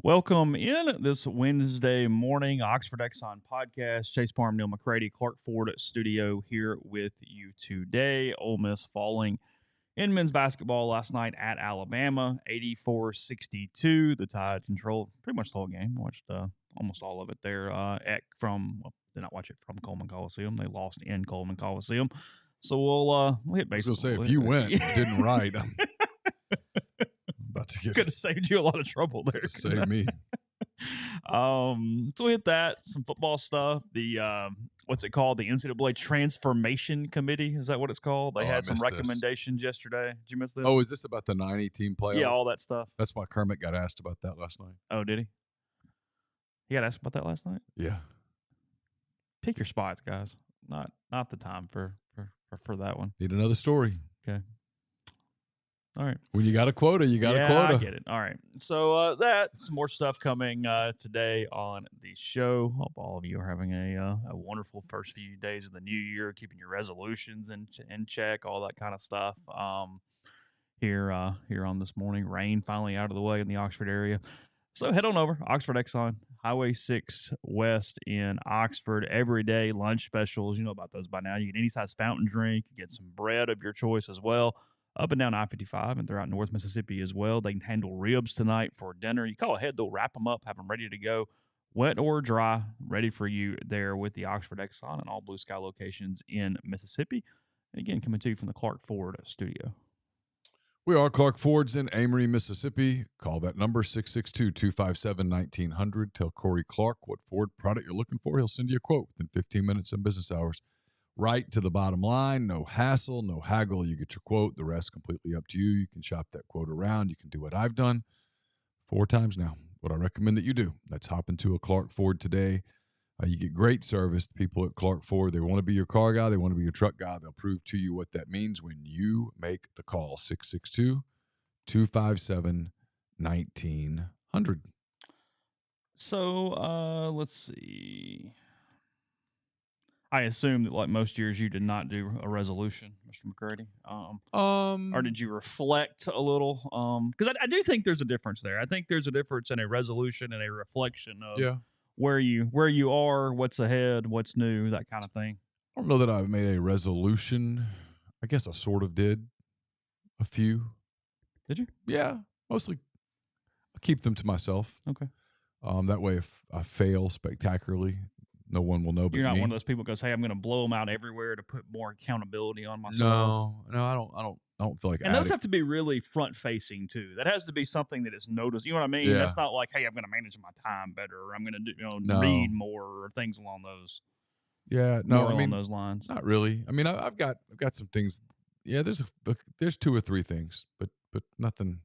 Welcome in this Wednesday morning, Oxford Exxon Podcast. Chase Parham, Neal, McCready, Clark Ford studio here with you today. Ole Miss falling in men's basketball last night at Alabama, 84-62. The Tide controlled pretty much the whole game. Watched almost all of it there did not watch it from Coleman Coliseum. They lost in Coleman Coliseum. So we'll hit baseball. I was going to say, if you went and didn't write, I'm about to get... Could have saved you a lot of trouble there. Save me. So we hit that, some football stuff. The what's it called? The NCAA Transformation Committee. Is that what it's called? They had some recommendations yesterday. Did you miss this? Oh, is this about the 90-team playoff? Yeah, all that stuff. That's why Kermit got asked about that last night. Oh, did he? He got asked about that last night? Yeah. Pick your spots, guys. Not the time for that one. Need another story. Okay. All right. When you got a quota, you got a quota. I get it. All right. So some more stuff coming today on the show. Hope all of you are having a wonderful first few days of the new year, keeping your resolutions in check, all that kind of stuff. Here on this morning, rain finally out of the way in the Oxford area. So head on over, Oxford Exxon, Highway 6 West in Oxford. Every day lunch specials. You know about those by now. You get any size fountain drink. You get some bread of your choice as well. Up and down I-55 and throughout North Mississippi as well. They can handle ribs tonight for dinner. You call ahead, they'll wrap them up, have them ready to go, wet or dry, ready for you there with the Oxford Exxon and all Blue Sky locations in Mississippi. And again, coming to you from the Clark Ford studio. We are Clark Ford's in Amory, Mississippi. Call that number, 662-257-1900. Tell Corey Clark what Ford product you're looking for. He'll send you a quote within 15 minutes in business hours. Right to the bottom line, no hassle, no haggle. You get your quote. The rest completely up to you. You can shop that quote around. You can do what I've done 4 times now. What I recommend that you do. Let's hop into a Clark Ford today. You get great service. The people at Clark Ford, they want to be your car guy. They want to be your truck guy. They'll prove to you what that means when you make the call. 662-257-1900. So let's see. I assume that, like most years, you did not do a resolution, Mr. McCready. Or did you reflect a little? Because I do think there's a difference there. I think there's a difference in a resolution and a reflection of where you are, what's ahead, what's new, that kind of thing. I don't know that I've made a resolution. I guess I sort of did a few. Did you? Yeah, mostly. I keep them to myself. Okay. That way, if I fail spectacularly, no one will know but me. You're not one of those people who goes, hey, I'm going to blow them out everywhere to put more accountability on myself. No, I don't feel like. And those have to be really front facing too. That has to be something that is noticed. You know what I mean? Yeah. That's not like, hey, I'm going to manage my time better, or I'm going to do, read more, or things along those. Yeah, no, along those lines. Not really. I mean, I've got some things. Yeah, there's 2 or 3 things, but nothing.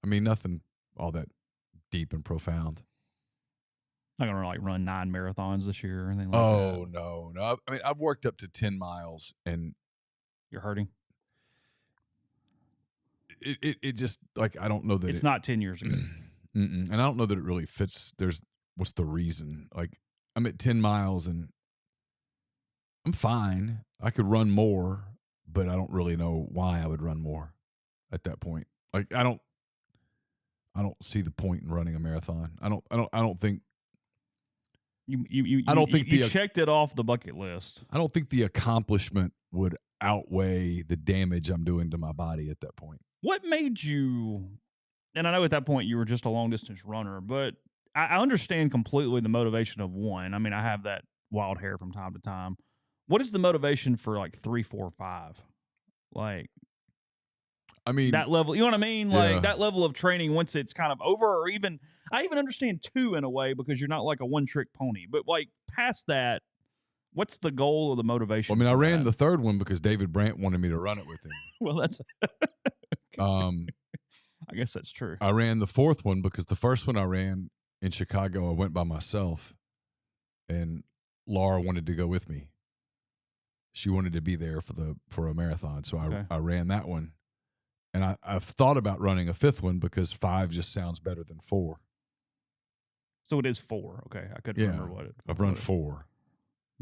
I mean, nothing all that deep and profound. Not gonna run 9 marathons this year or anything like that. Oh no! I mean, I've worked up to 10 miles, and you're hurting. It just I don't know that it's not 10 years ago, and I don't know that it really fits. What's the reason? I'm at 10 miles and I'm fine. I could run more, but I don't really know why I would run more at that point. I don't see the point in running a marathon. I don't think. I don't think you checked it off the bucket list. I don't think the accomplishment would outweigh the damage I'm doing to my body at that point. What made you? And I know at that point you were just a long distance runner, but I understand completely the motivation of one. I mean, I have that wild hair from time to time. What is the motivation for 3, 4, 5? I mean, that level, you know what I mean? That level of training once it's kind of over, or even, I even understand 2 in a way because you're not like a one-trick pony. But past that, what's the goal or the motivation? Well, I mean, I ran the 3rd one because David Brandt wanted me to run it with him. Well, that's I guess that's true. I ran the 4th one because the first one I ran in Chicago, I went by myself, and Laura wanted to go with me. She wanted to be there for a marathon, so I ran that one. And I've thought about running a 5th one because 5 just sounds better than 4. So it is 4. Okay. I couldn't remember what it was. I've run 4.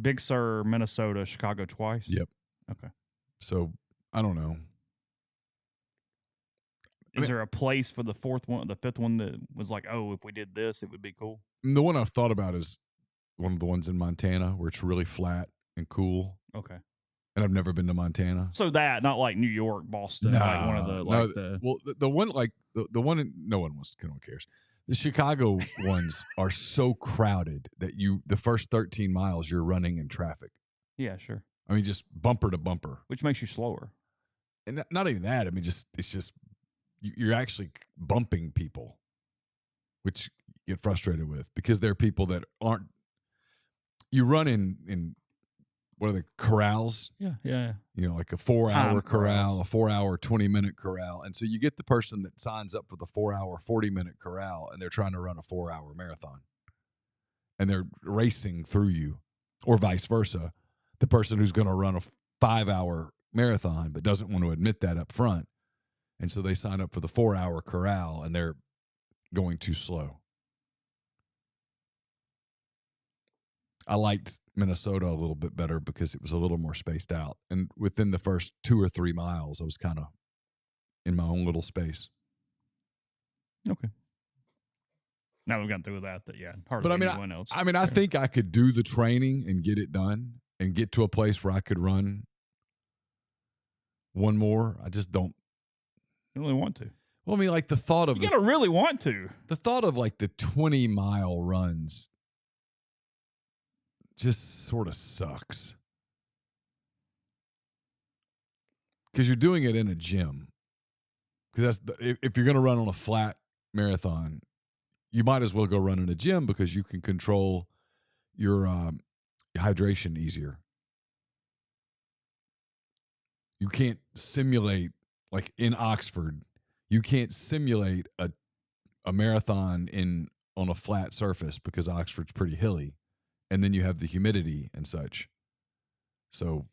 Big Sur, Minnesota, Chicago twice? Yep. Okay. So I don't know. Is there a place for the fifth one that was like, oh, if we did this, it would be cool? The one I've thought about is one of the ones in Montana where it's really flat and cool. Okay. And I've never been to Montana. So that, not like New York, Boston, like one of the the one like the one no one cares. The Chicago ones are so crowded that the first 13 miles you're running in traffic. Yeah, sure. I mean, just bumper to bumper, which makes you slower. And not even that. I mean, it's just you're actually bumping people, which you get frustrated with because there are people that aren't. You run in what are they, corrals? Yeah. You know, like a 4-hour corral, a 4-hour, 20-minute corral. And so you get the person that signs up for the 4-hour, 40-minute corral, and they're trying to run a 4-hour marathon. And they're racing through you, or vice versa. The person who's going to run a 5-hour marathon but doesn't want to admit that up front. And so they sign up for the 4-hour corral, and they're going too slow. I liked Minnesota a little bit better because it was a little more spaced out. And within the first 2 or 3 miles, I was kind of in my own little space. Okay. Now we've gone through that, hardly but I mean, anyone else. I mean, I think I could do the training and get it done and get to a place where I could run one more. I just don't. You really want to. Well, I mean, like the thought of you gotta really want to. The thought of like the 20-mile runs just sort of sucks because you're doing it in a gym. Because if you're going to run on a flat marathon, you might as well go run in a gym because you can control your hydration easier. You can't simulate, like in Oxford, you can't simulate a marathon on a flat surface because Oxford's pretty hilly. And then you have the humidity and such. So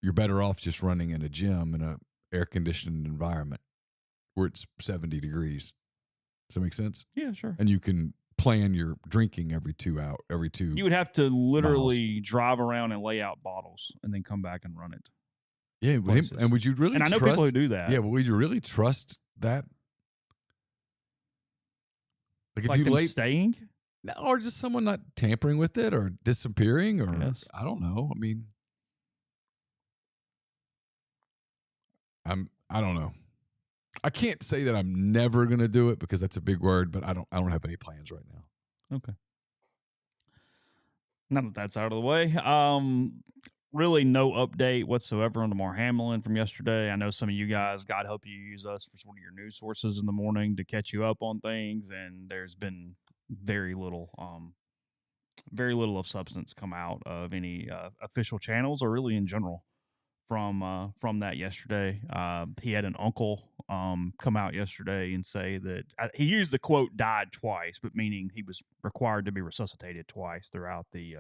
you're better off just running in a gym in a air-conditioned environment where it's 70 degrees. Does that make sense? Yeah, sure. And you can plan your drinking every 2 hours. You would have to literally drive around and lay out bottles and then come back and run it. Yeah, and would you really? And I know people who do that. Yeah, but would you really trust that? Like if you staying? Or just someone not tampering with it or disappearing or yes. I don't know. I mean, I don't know. I can't say that I'm never going to do it because that's a big word, but I don't have any plans right now. Okay. Now that that's out of the way, really no update whatsoever on Damar Hamlin from yesterday. I know some of you guys, God help you, use us for sort of your news sources in the morning to catch you up on things, and there's been very little of substance come out of any official channels or really in general from that yesterday. He had an uncle come out yesterday and say that he used the quote "died twice," but meaning he was required to be resuscitated twice throughout the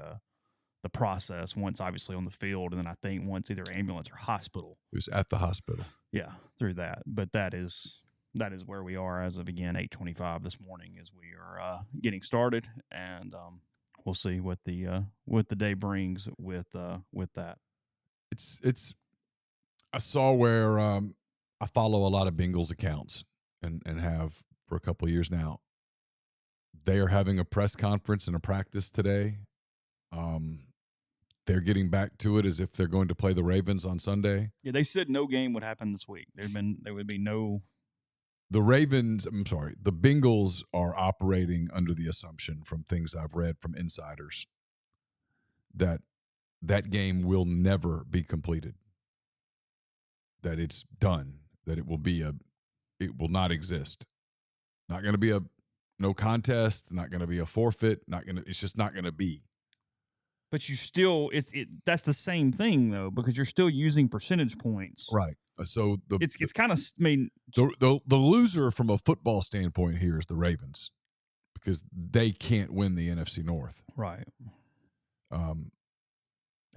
process. Once obviously on the field, and then I think once either ambulance or hospital. He was at the hospital. Yeah, through that. But that is where we are as of, again, 8:25 this morning as we are getting started, and we'll see what the day brings with that. It's I saw where I follow a lot of Bengals accounts and have for a couple of years now. They are having a press conference and a practice today. They're getting back to it as if they're going to play the Ravens on Sunday. Yeah, they said no game would happen this week. There would be no. The Bengals are operating under the assumption from things I've read from insiders that game will never be completed, that it's done, that it will not exist. Not going to be no contest, not going to be a forfeit, it's just not going to be. But you still, that's the same thing though, because you're still using percentage points. Right. So it's kind of, I mean, the loser from a football standpoint here is the Ravens because they can't win the NFC North. Right.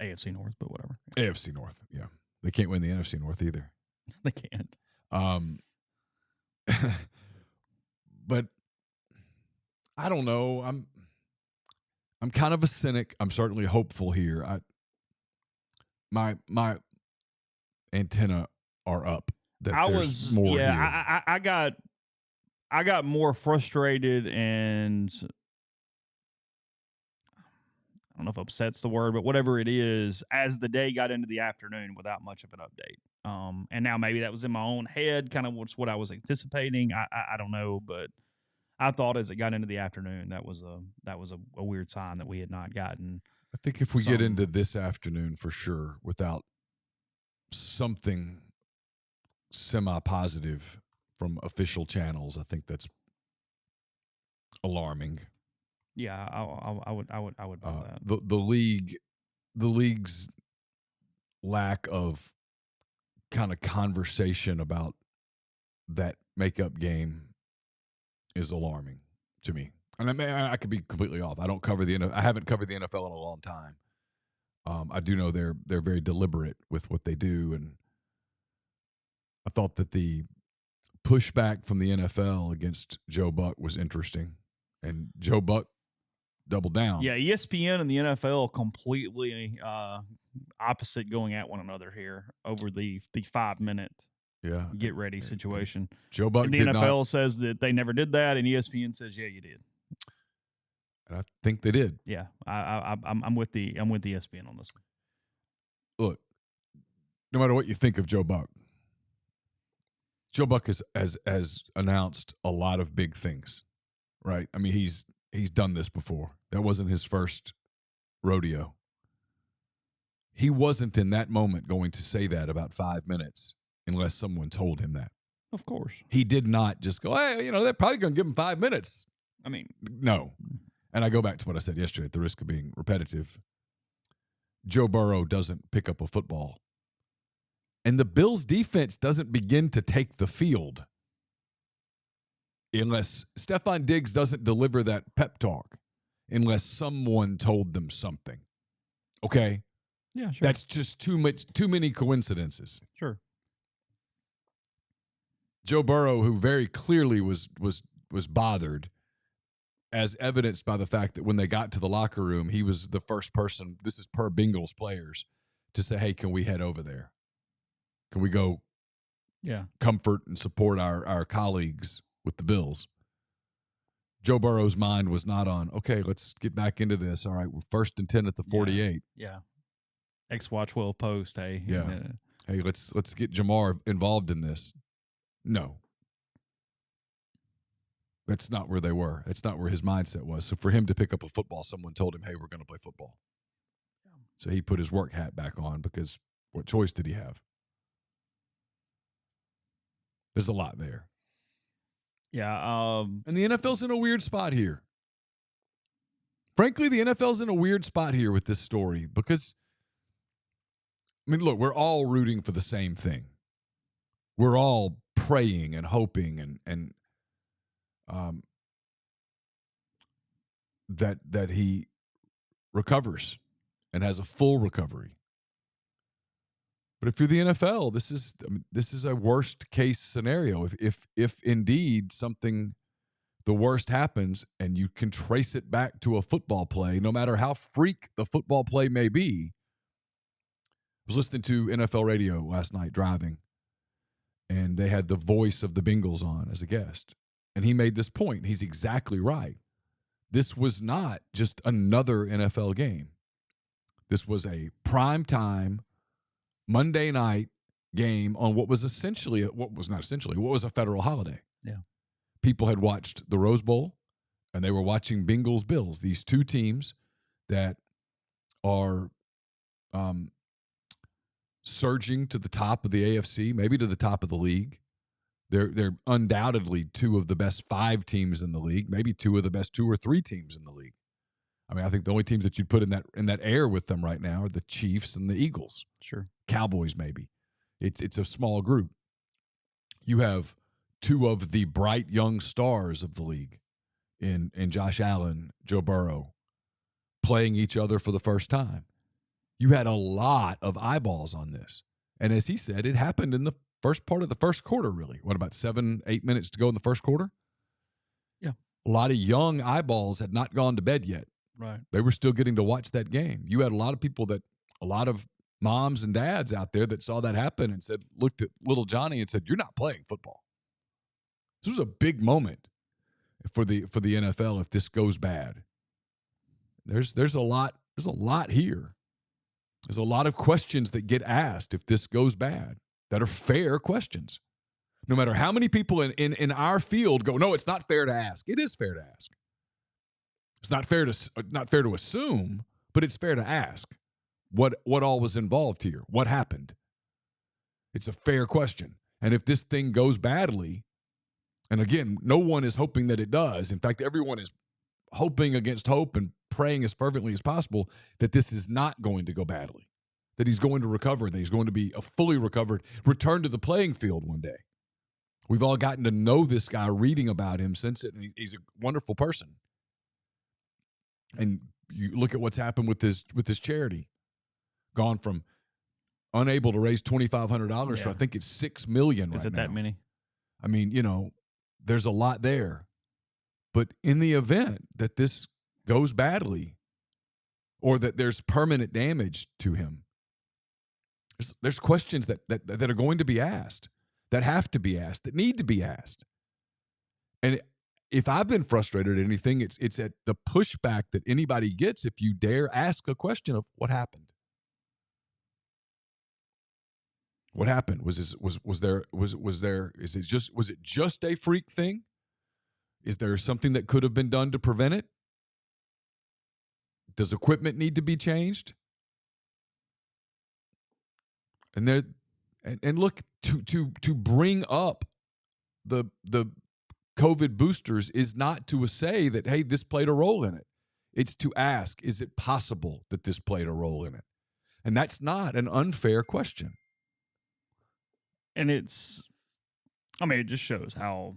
AFC North, but whatever. AFC North, yeah. They can't win the NFC North either. They can't. But I don't know. I'm kind of a cynic. I'm certainly hopeful here. My antenna are up. that I there's was, more yeah, here. I got more frustrated and I don't know if upset's the word, but whatever it is, as the day got into the afternoon without much of an update. And now maybe that was in my own head, kind of what I was anticipating. I don't know, but I thought as it got into the afternoon, that was a weird sign that we had not gotten. I think if we get into this afternoon for sure without something semi-positive from official channels, I think that's alarming. Yeah, I would buy that. The league's lack of kind of conversation about that makeup game is alarming to me. And I could be completely off. I don't cover the NFL. I haven't covered the NFL in a long time. I do know they're very deliberate with what they do, and I thought that the pushback from the NFL against Joe Buck was interesting, and Joe Buck doubled down. Yeah, ESPN and the NFL completely opposite, going at one another here over the 5-minute get ready situation. Joe Buck and the NFL says that they never did that, and ESPN says, yeah, you did. And I think they did. Yeah, I'm with ESPN on this one. Look, no matter what you think of Joe Buck has announced a lot of big things, right? I mean, he's done this before. That wasn't his first rodeo. He wasn't in that moment going to say that about 5 minutes unless someone told him that. Of course. He did not just go, hey, they're probably going to give him 5 minutes. I mean, no. And I go back to what I said yesterday at the risk of being repetitive. Joe Burrow doesn't pick up a football. And the Bills' defense doesn't begin to take the field unless Stephon Diggs doesn't deliver that pep talk, unless someone told them something. Okay? Yeah, sure. That's just too many coincidences. Sure. Joe Burrow, who very clearly was bothered, as evidenced by the fact that when they got to the locker room, he was the first person, this is per Bengals players, to say, hey, can we head over there? Can we go comfort and support our colleagues with the Bills? Joe Burrow's mind was not on, okay, let's get back into this. All right, we're 1st and 10 at the 48. Yeah. XY12 post, hey. Yeah. Hey, let's get Jamar involved in this. No. That's not where they were. That's not where his mindset was. So for him to pick up a football, someone told him, hey, we're going to play football. Yeah. So he put his work hat back on because what choice did he have? There's a lot there. Yeah. And the NFL's in a weird spot here. Frankly, the NFL's in a weird spot here with this story because, I mean, look, we're all rooting for the same thing. We're all praying and hoping and that he recovers and has a full recovery. But if you're the NFL, this is a worst case scenario. If indeed something, the worst happens, and you can trace it back to a football play, no matter how freak the football play may be. I was listening to NFL radio last night driving, and they had the voice of the Bengals on as a guest. And he made this point. He's exactly right. This was not just another NFL game. This was a primetime Monday night game on what was a federal holiday. Yeah. People had watched the Rose Bowl, and they were watching Bengals Bills, these two teams that are surging to the top of the AFC, maybe to the top of the league. They're undoubtedly two of the best 5 teams in the league, maybe two of the best 2 or 3 teams in the league. I mean, I think the only teams that you'd put in that air with them right now are the Chiefs and the Eagles. Sure. Cowboys, maybe. It's a small group. You have 2 of the bright young stars of the league in Josh Allen, Joe Burrow, playing each other for the first time. You had a lot of eyeballs on this. And as he said, it happened in the first part of the first quarter, really. What, about 7-8 minutes to go in the first quarter? Yeah. A lot of young eyeballs had not gone to bed yet. Right. They were still getting to watch that game. You had a lot of people a lot of moms and dads out there that saw that happen and looked at little Johnny and said, "You're not playing football." This was a big moment for the NFL if this goes bad. There's a lot here. There's a lot of questions that get asked if this goes bad that are fair questions. No matter how many people in our field go, no, it's not fair to ask. It is fair to ask. It's not fair to assume, but it's fair to ask what all was involved here. What happened? It's a fair question. And if this thing goes badly, and again, no one is hoping that it does. In fact, everyone is hoping against hope and praying as fervently as possible that this is not going to go badly, that he's going to recover, that he's going to be a fully recovered, return to the playing field one day. We've all gotten to know this guy, reading about him since it, and he's a wonderful person. And you look at what's happened with his charity, gone from unable to raise $2,500 to I think it's $6 million. Is it that many? I mean, there's a lot there. But in the event that this goes badly, or that there's permanent damage to him, there's questions that are going to be asked, that have to be asked, that need to be asked. And if I've been frustrated at anything, it's at the pushback that anybody gets if you dare ask a question of what happened. What happened? Was it just a freak thing? Is there something that could have been done to prevent it? Does equipment need to be changed? And look, to bring up the COVID boosters is not to say that, hey, this played a role in it. It's to ask, is it possible that this played a role in it? And that's not an unfair question. And it just shows how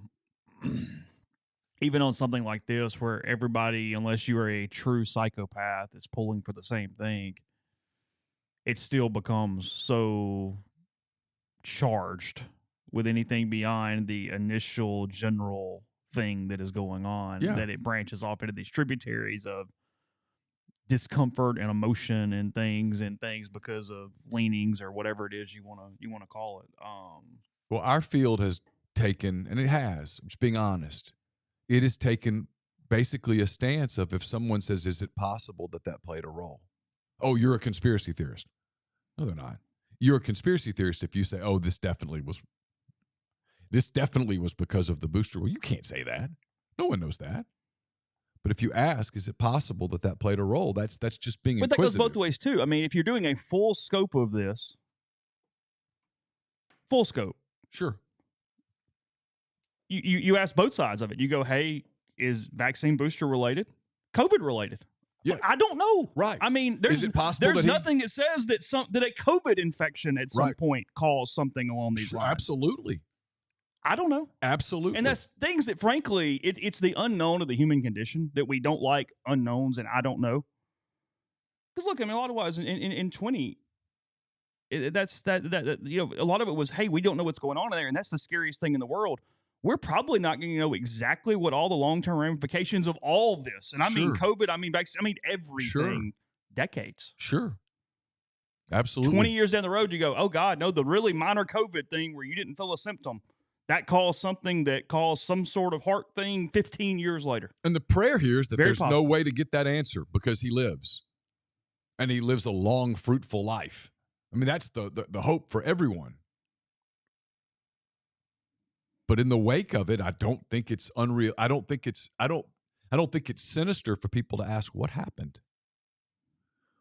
even on something like this, where everybody, unless you are a true psychopath, is pulling for the same thing, it still becomes so charged with anything beyond the initial general thing that is going on, that it branches off into these tributaries of discomfort and emotion and things because of leanings or whatever it is you want to call it. Well, our field has taken, and it has, I'm just being honest, it has taken basically a stance of, if someone says, is it possible that played a role? Oh, you're a conspiracy theorist. No, they're not. You're a conspiracy theorist if you say, oh, this definitely was because of the booster. Well, you can't say that. No one knows that. But if you ask, is it possible that played a role? That's just being inquisitive. But that goes both ways too. I mean, if you're doing a full scope of this, sure. You ask both sides of it. You go, hey, is vaccine booster related? COVID related? Yeah. I don't know. Right. I mean, is it possible there's nothing that says that a COVID infection at some point caused something along these lines. Absolutely. I don't know. Absolutely. And that's things that, frankly, it's the unknown of the human condition that we don't like unknowns, and I don't know. Because look, I mean, a lot of wise in 20, a lot of it was, hey, we don't know what's going on in there, and that's the scariest thing in the world. We're probably not going to know exactly what all the long-term ramifications of all this, and I mean COVID, I mean vaccine, I mean everything, decades. Sure. Absolutely. 20 years down the road, you go, oh God, no, the really minor COVID thing where you didn't feel a symptom, that caused something that caused some sort of heart thing 15 years later. And the prayer here is that Very there's possible. no way to get that answer because he lives. And he lives a long, fruitful life. I mean, that's the hope for everyone. But in the wake of it, I don't think it's unreal. I don't think it's sinister for people to ask what happened.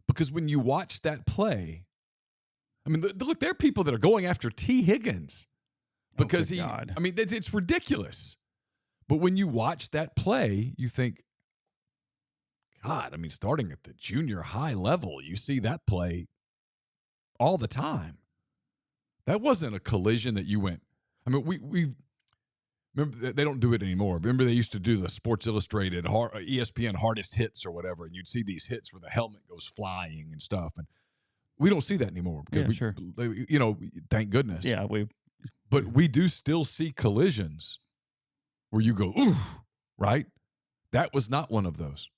Because when you watch that play, I mean, look, there are people that are going after T. Higgins because I mean, it's ridiculous. But when you watch that play, you think, God, I mean, starting at the junior high level, you see that play all the time. That wasn't a collision that you went. I mean, we remember they don't do it anymore. Remember they used to do the Sports Illustrated, ESPN hardest hits or whatever, and you'd see these hits where the helmet goes flying and stuff. And we don't see that anymore because thank goodness. Yeah, but we do still see collisions where you go, ooh, right? That was not one of those.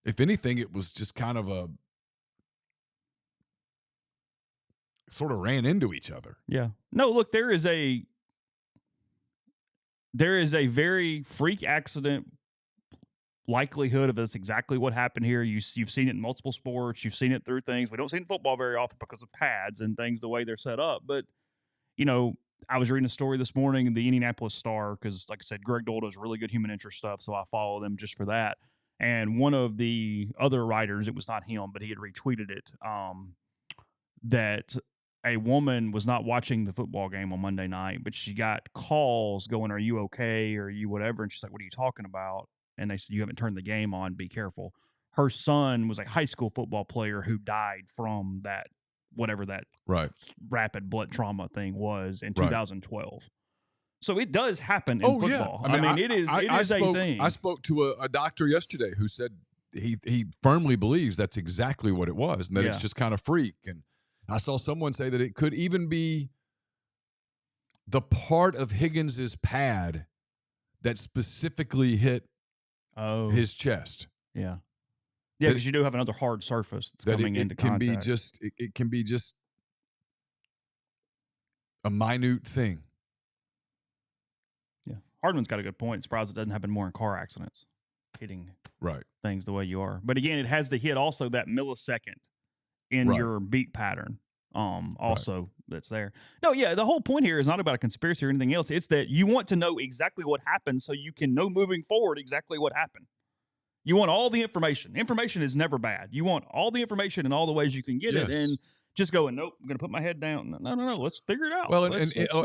If anything, it was just kind of sort of ran into each other. Yeah. No, look, there is a very freak accident likelihood of this exactly what happened here. You've seen it in multiple sports. You've seen it through things. We don't see it in football very often because of pads and things the way they're set up. But, I was reading a story this morning in the Indianapolis Star because, like I said, Greg Dole does really good human interest stuff, so I follow them just for that. And one of the other writers, it was not him, but he had retweeted it, that a woman was not watching the football game on Monday night, but she got calls going, "Are you okay? Or are you whatever?" And she's like, "What are you talking about?" And they said, "You haven't turned the game on. Be careful." Her son was a high school football player who died from that, whatever that Right. rapid blood trauma thing was in Right. 2012. So it does happen in football. Yeah. I mean, it is a thing. I spoke to a doctor yesterday who said he firmly believes that's exactly what it was, and that it's just kind of freak. And I saw someone say that it could even be the part of Higgins's pad that specifically hit his chest. Yeah. Yeah, because you do have another hard surface that's coming into contact. It can be just a minute thing. Yeah. Hardman's got a good point. Surprised it doesn't happen more in car accidents, hitting things the way you are. But again, it has to hit also that millisecond in your beat pattern. That's there. No, yeah, the whole point here is not about a conspiracy or anything else. It's that you want to know exactly what happened so you can know moving forward exactly what happened. You want all the information. Information is never bad. You want all the information in all the ways you can get it, and just going, nope, I'm going to put my head down. No, let's figure it out. Well,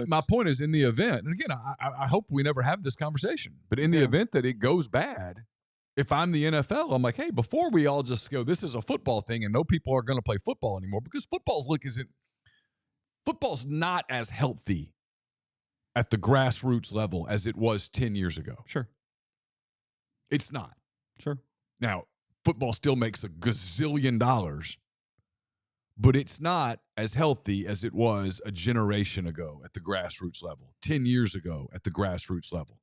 my point is, in the event, and again, I hope we never have this conversation, but in the event that it goes bad, if I'm the NFL, I'm like, hey, before we all just go, this is a football thing, and no people are going to play football anymore, because football's not as healthy at the grassroots level as it was 10 years ago. Sure. It's not. Sure. Now, football still makes a gazillion dollars, but it's not as healthy as it was a generation ago at the grassroots level, 10 years ago at the grassroots level.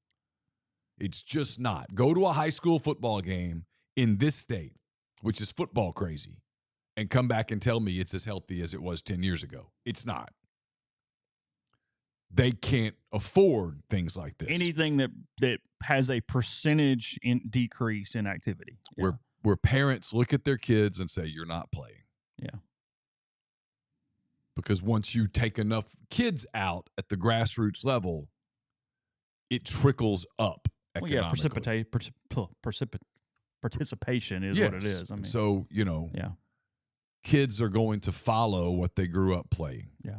It's just not. Go to a high school football game in this state, which is football crazy, and come back and tell me it's as healthy as it was 10 years ago. It's not. They can't afford things like this. Anything that has a percentage in decrease in activity. Yeah. Where parents look at their kids and say, you're not playing. Yeah. Because once you take enough kids out at the grassroots level, it trickles up economically. Participation is what it is. I mean, so, kids are going to follow what they grew up playing. Yeah.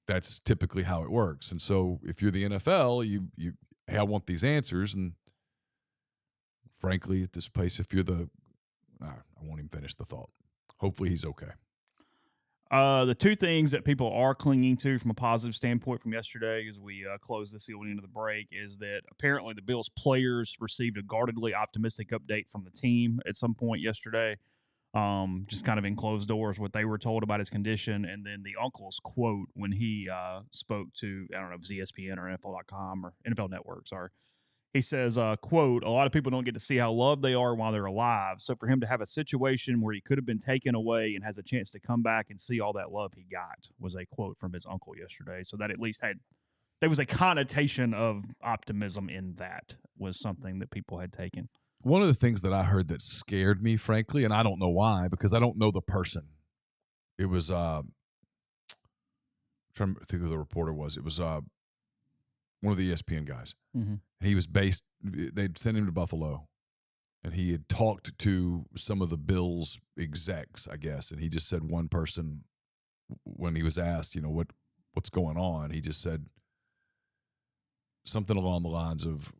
That's typically how it works. And so if you're the NFL, hey, I want these answers. And frankly, at this pace, if you're I won't even finish the thought. Hopefully he's okay. The two things that people are clinging to from a positive standpoint from yesterday as we close this sealed into the break is that apparently the Bills players received a guardedly optimistic update from the team at some point yesterday. Just kind of in closed doors, what they were told about his condition. And then the uncle's quote when he spoke to, I don't know if it was ESPN or NFL.com or NFL Network, sorry. He says, quote, "A lot of people don't get to see how loved they are while they're alive. So for him to have a situation where he could have been taken away and has a chance to come back and see all that love he got," was a quote from his uncle yesterday. So that at least there was a connotation of optimism in that, was something that people had taken. One of the things that I heard that scared me, frankly, and I don't know why, because I don't know the person. It was, I'm trying to think who the reporter was. It was one of the ESPN guys. Mm-hmm. He was they'd sent him to Buffalo, and he had talked to some of the Bills execs, I guess, and he just said one person, when he was asked, what's going on, he just said something along the lines of,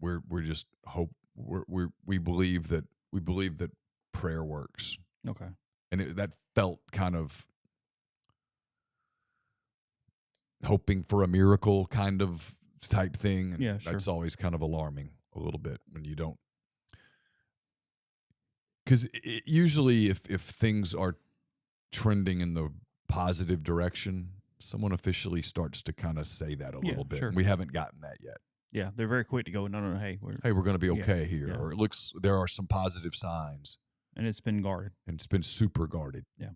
we're just hope we believe that prayer works. Okay. And that felt kind of hoping for a miracle kind of type thing. And yeah, sure. That's always kind of alarming a little bit when you don't. Because usually if things are trending in the positive direction, someone officially starts to kind of say that a little bit. Sure. We haven't gotten that yet. Yeah, they're very quick to go, no, hey, we're going to be okay here. Yeah. Or it looks, there are some positive signs. And it's been guarded. And it's been super guarded. Yeah.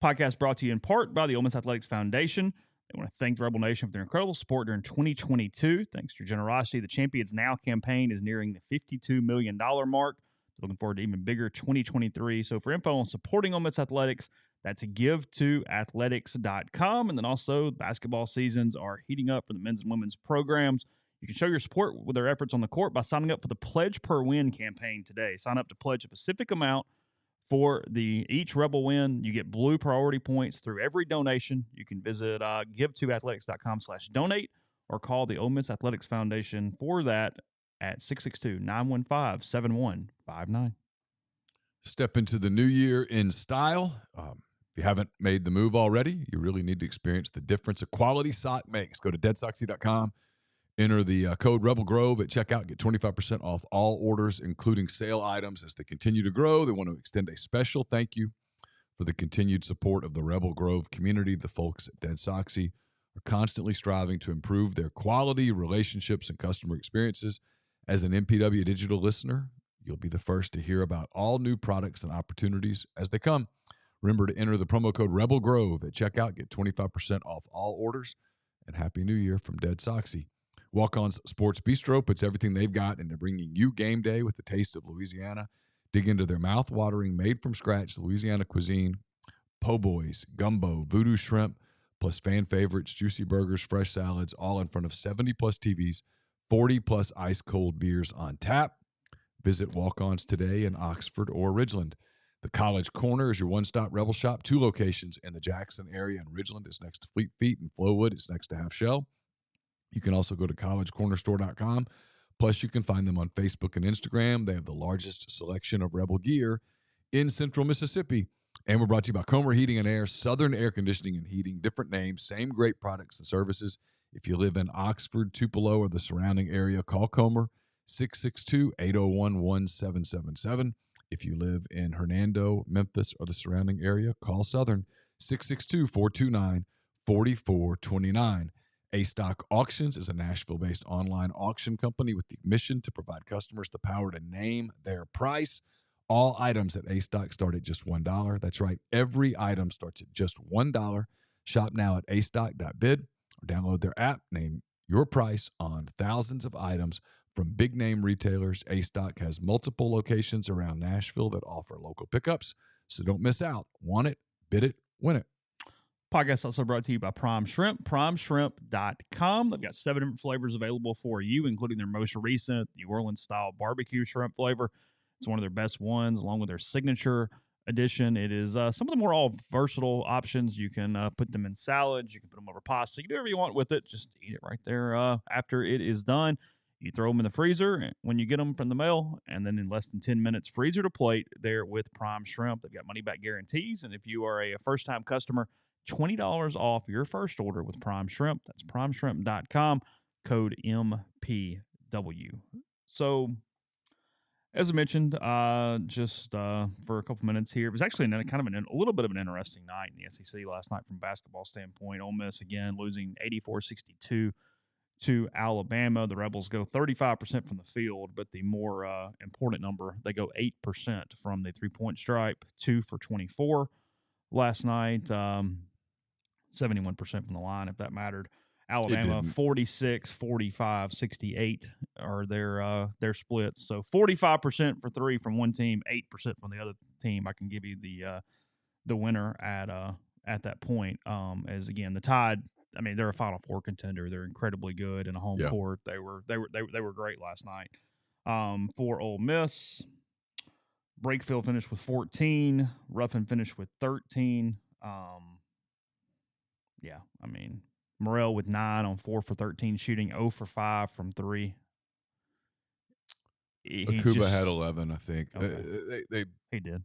Podcast brought to you in part by the Ole Miss Athletics Foundation. They want to thank the Rebel Nation for their incredible support during 2022. Thanks to your generosity, the Champions Now campaign is nearing the $52 million mark. Looking forward to even bigger 2023. So for info on supporting Ole Miss Athletics, that's givetoathletics.com. And then also basketball seasons are heating up for the men's and women's programs. You can show your support with their efforts on the court by signing up for the Pledge Per Win campaign today. Sign up to pledge a specific amount for each Rebel win. You get blue priority points through every donation. You can visit givetoathletics.com/donate or call the Ole Miss Athletics Foundation for that at 662-915-7159. Step into the new year in style. If you haven't made the move already, you really need to experience the difference a quality sock makes. Go to deadsoxy.com. Enter the code Rebel Grove at checkout. Get 25% off all orders, including sale items. As they continue to grow, they want to extend a special thank you for the continued support of the Rebel Grove community. The folks at Dead Soxy are constantly striving to improve their quality, relationships, and customer experiences. As an MPW digital listener, you'll be the first to hear about all new products and opportunities as they come. Remember to enter the promo code Rebel Grove at checkout. Get 25% off all orders. And Happy New Year from Dead Soxy. Walk-On's Sports Bistro puts everything they've got into bringing you game day with the taste of Louisiana. Dig into their mouth-watering, made-from-scratch Louisiana cuisine, po' boys, gumbo, voodoo shrimp, plus fan favorites, juicy burgers, fresh salads, all in front of 70-plus TVs, 40-plus ice-cold beers on tap. Visit Walk-Ons today in Oxford or Ridgeland. The College Corner is your one-stop Rebel shop. 2 locations in the Jackson area, and Ridgeland is next to Fleet Feet, and Flowwood is next to Half Shell. You can also go to collegecornerstore.com. Plus, you can find them on Facebook and Instagram. They have the largest selection of Rebel gear in Central Mississippi. And we're brought to you by Comer Heating and Air, Southern Air Conditioning and Heating. Different names, same great products and services. If you live in Oxford, Tupelo, or the surrounding area, call Comer, 662-801-1777. If you live in Hernando, Memphis, or the surrounding area, call Southern, 662-429-4429. A-Stock Auctions is a Nashville-based online auction company with the mission to provide customers the power to name their price. All items at A-Stock start at just $1. That's right. Every item starts at just $1. Shop now at astock.bid or download their app. Name your price on thousands of items from big-name retailers. A-Stock has multiple locations around Nashville that offer local pickups, so don't miss out. Want it, bid it, win it. Podcast also brought to you by Prime Shrimp, primeshrimp.com. They've got 7 different flavors available for you, including their most recent New Orleans-style barbecue shrimp flavor. It's one of their best ones, along with their signature edition. It is some of the more all versatile options. You can put them in salads. You can put them over pasta. You can do whatever you want with it. Just eat it right there after it is done. You throw them in the freezer when you get them from the mail, and then in less than 10 minutes, freezer to plate there with Prime Shrimp. They've got money-back guarantees, and if you are a first-time customer, $20 off your first order with Prime Shrimp. That's primeshrimp.com, code MPW. So, as I mentioned, just for a couple minutes here, it was actually a little bit of an interesting night in the SEC last night from a basketball standpoint. Ole Miss, again, losing 84-62 to Alabama. The Rebels go 35% from the field, but the more important number, they go 8% from the three-point stripe, 2 for 24 last night. 71% from the line, if that mattered. Alabama, 46, 45, 68 are their splits. So 45% for 3 from one team, 8% from the other team. I can give you the winner at that point. As again, the Tide, I mean, they're a Final Four contender. They're incredibly good in a home court. They were great last night. For Ole Miss, Brakefield finished with 14. Ruffin finished with 13. Yeah, I mean, Morrell with 9 on 4 for 13 shooting, 0 for 5 from 3. Akuba had 11, I think. Okay. He did.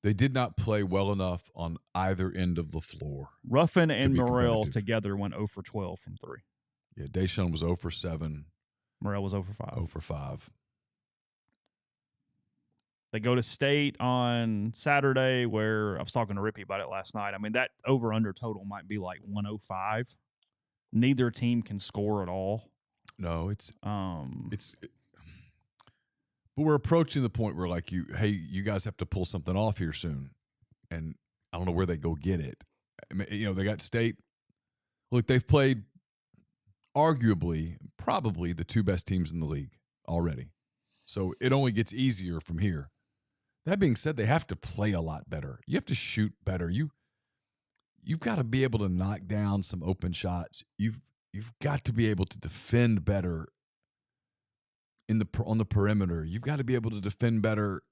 They did not play well enough on either end of the floor. Ruffin and Morrell together went 0 for 12 from 3. Yeah, Deshaun was 0 for 7. Morrell was 0 for 5. 0 for 5. They go to State on Saturday, where I was talking to Rippy about it last night. I mean, that over-under total might be like 105. Neither team can score at all. No, But we're approaching the point where, like, you guys have to pull something off here soon. And I don't know where they go get it. I mean, they got State. Look, they've played arguably, probably the two best teams in the league already. So it only gets easier from here. That being said, they have to play a lot better. You have to shoot better. You've got to be able to knock down some open shots. You've got to be able to defend better on the perimeter. You've got to be able to defend better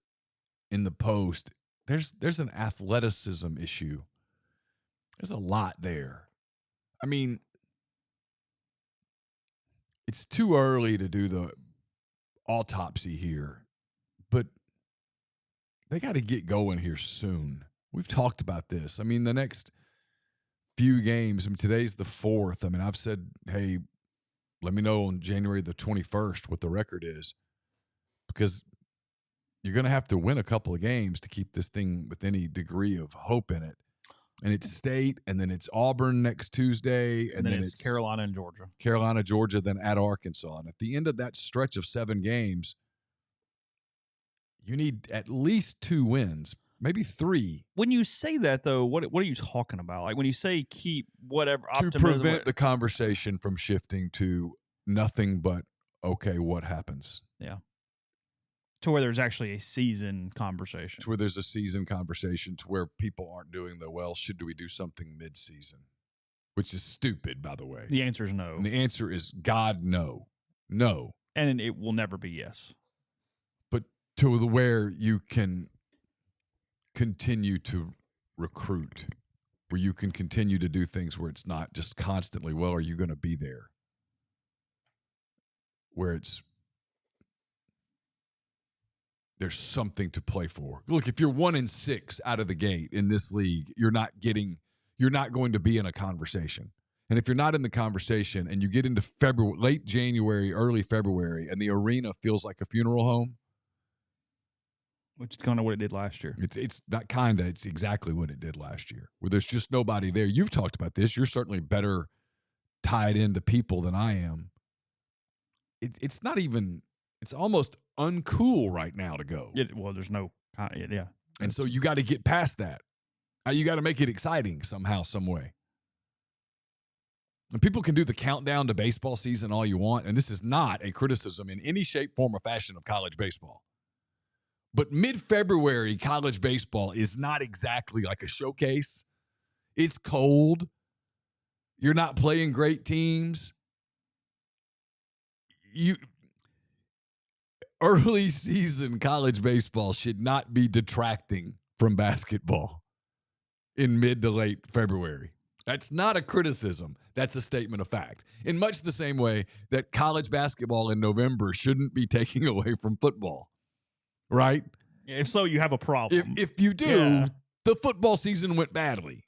in the post. There's an athleticism issue. There's a lot there. I mean, it's too early to do the autopsy here, but they got to get going here soon. We've talked about this. I mean, the next few games, today's the 4th. I mean, I've said, hey, let me know on January the 21st what the record is, because you're going to have to win a couple of games to keep this thing with any degree of hope in it. And it's State, and then it's Auburn next Tuesday, and then it's Carolina and Georgia. Carolina, Georgia, then at Arkansas. And at the end of that stretch of 7 games, you need at least 2 wins, maybe 3. When you say that, though, what are you talking about? Like when you say keep whatever to prevent the conversation from shifting to nothing but, okay, what happens? Yeah. To where there's actually a season conversation. To where there's a season conversation, to where people aren't doing the, well, should we do something mid-season? Which is stupid, by the way. The answer is no. And the answer is God, no. No. And it will never be yes. But to the where you can continue to recruit, where you can continue to do things where it's not just constantly, well, are you going to be there? Where there's something to play for. Look, if you're 1-6 out of the gate in this league, you're not going to be in a conversation. And if you're not in the conversation and you get into February, late January, early February, and the arena feels like a funeral home, which is kind of what it did last year. It's not kind of. It's exactly what it did last year, where there's just nobody there. You've talked about this. You're certainly better tied into people than I am. It's not even. It's almost uncool right now to go. Well, there's no. Yeah. And so you got to get past that. You got to make it exciting somehow, some way. And people can do the countdown to baseball season all you want, and this is not a criticism in any shape, form, or fashion of college baseball. But mid-February college baseball is not exactly like a showcase. It's cold. You're not playing great teams. Early season college baseball should not be detracting from basketball in mid to late February. That's not a criticism. That's a statement of fact. In much the same way that college basketball in November shouldn't be taking away from football. Right? If so, you have a problem. If you do, the football season went badly.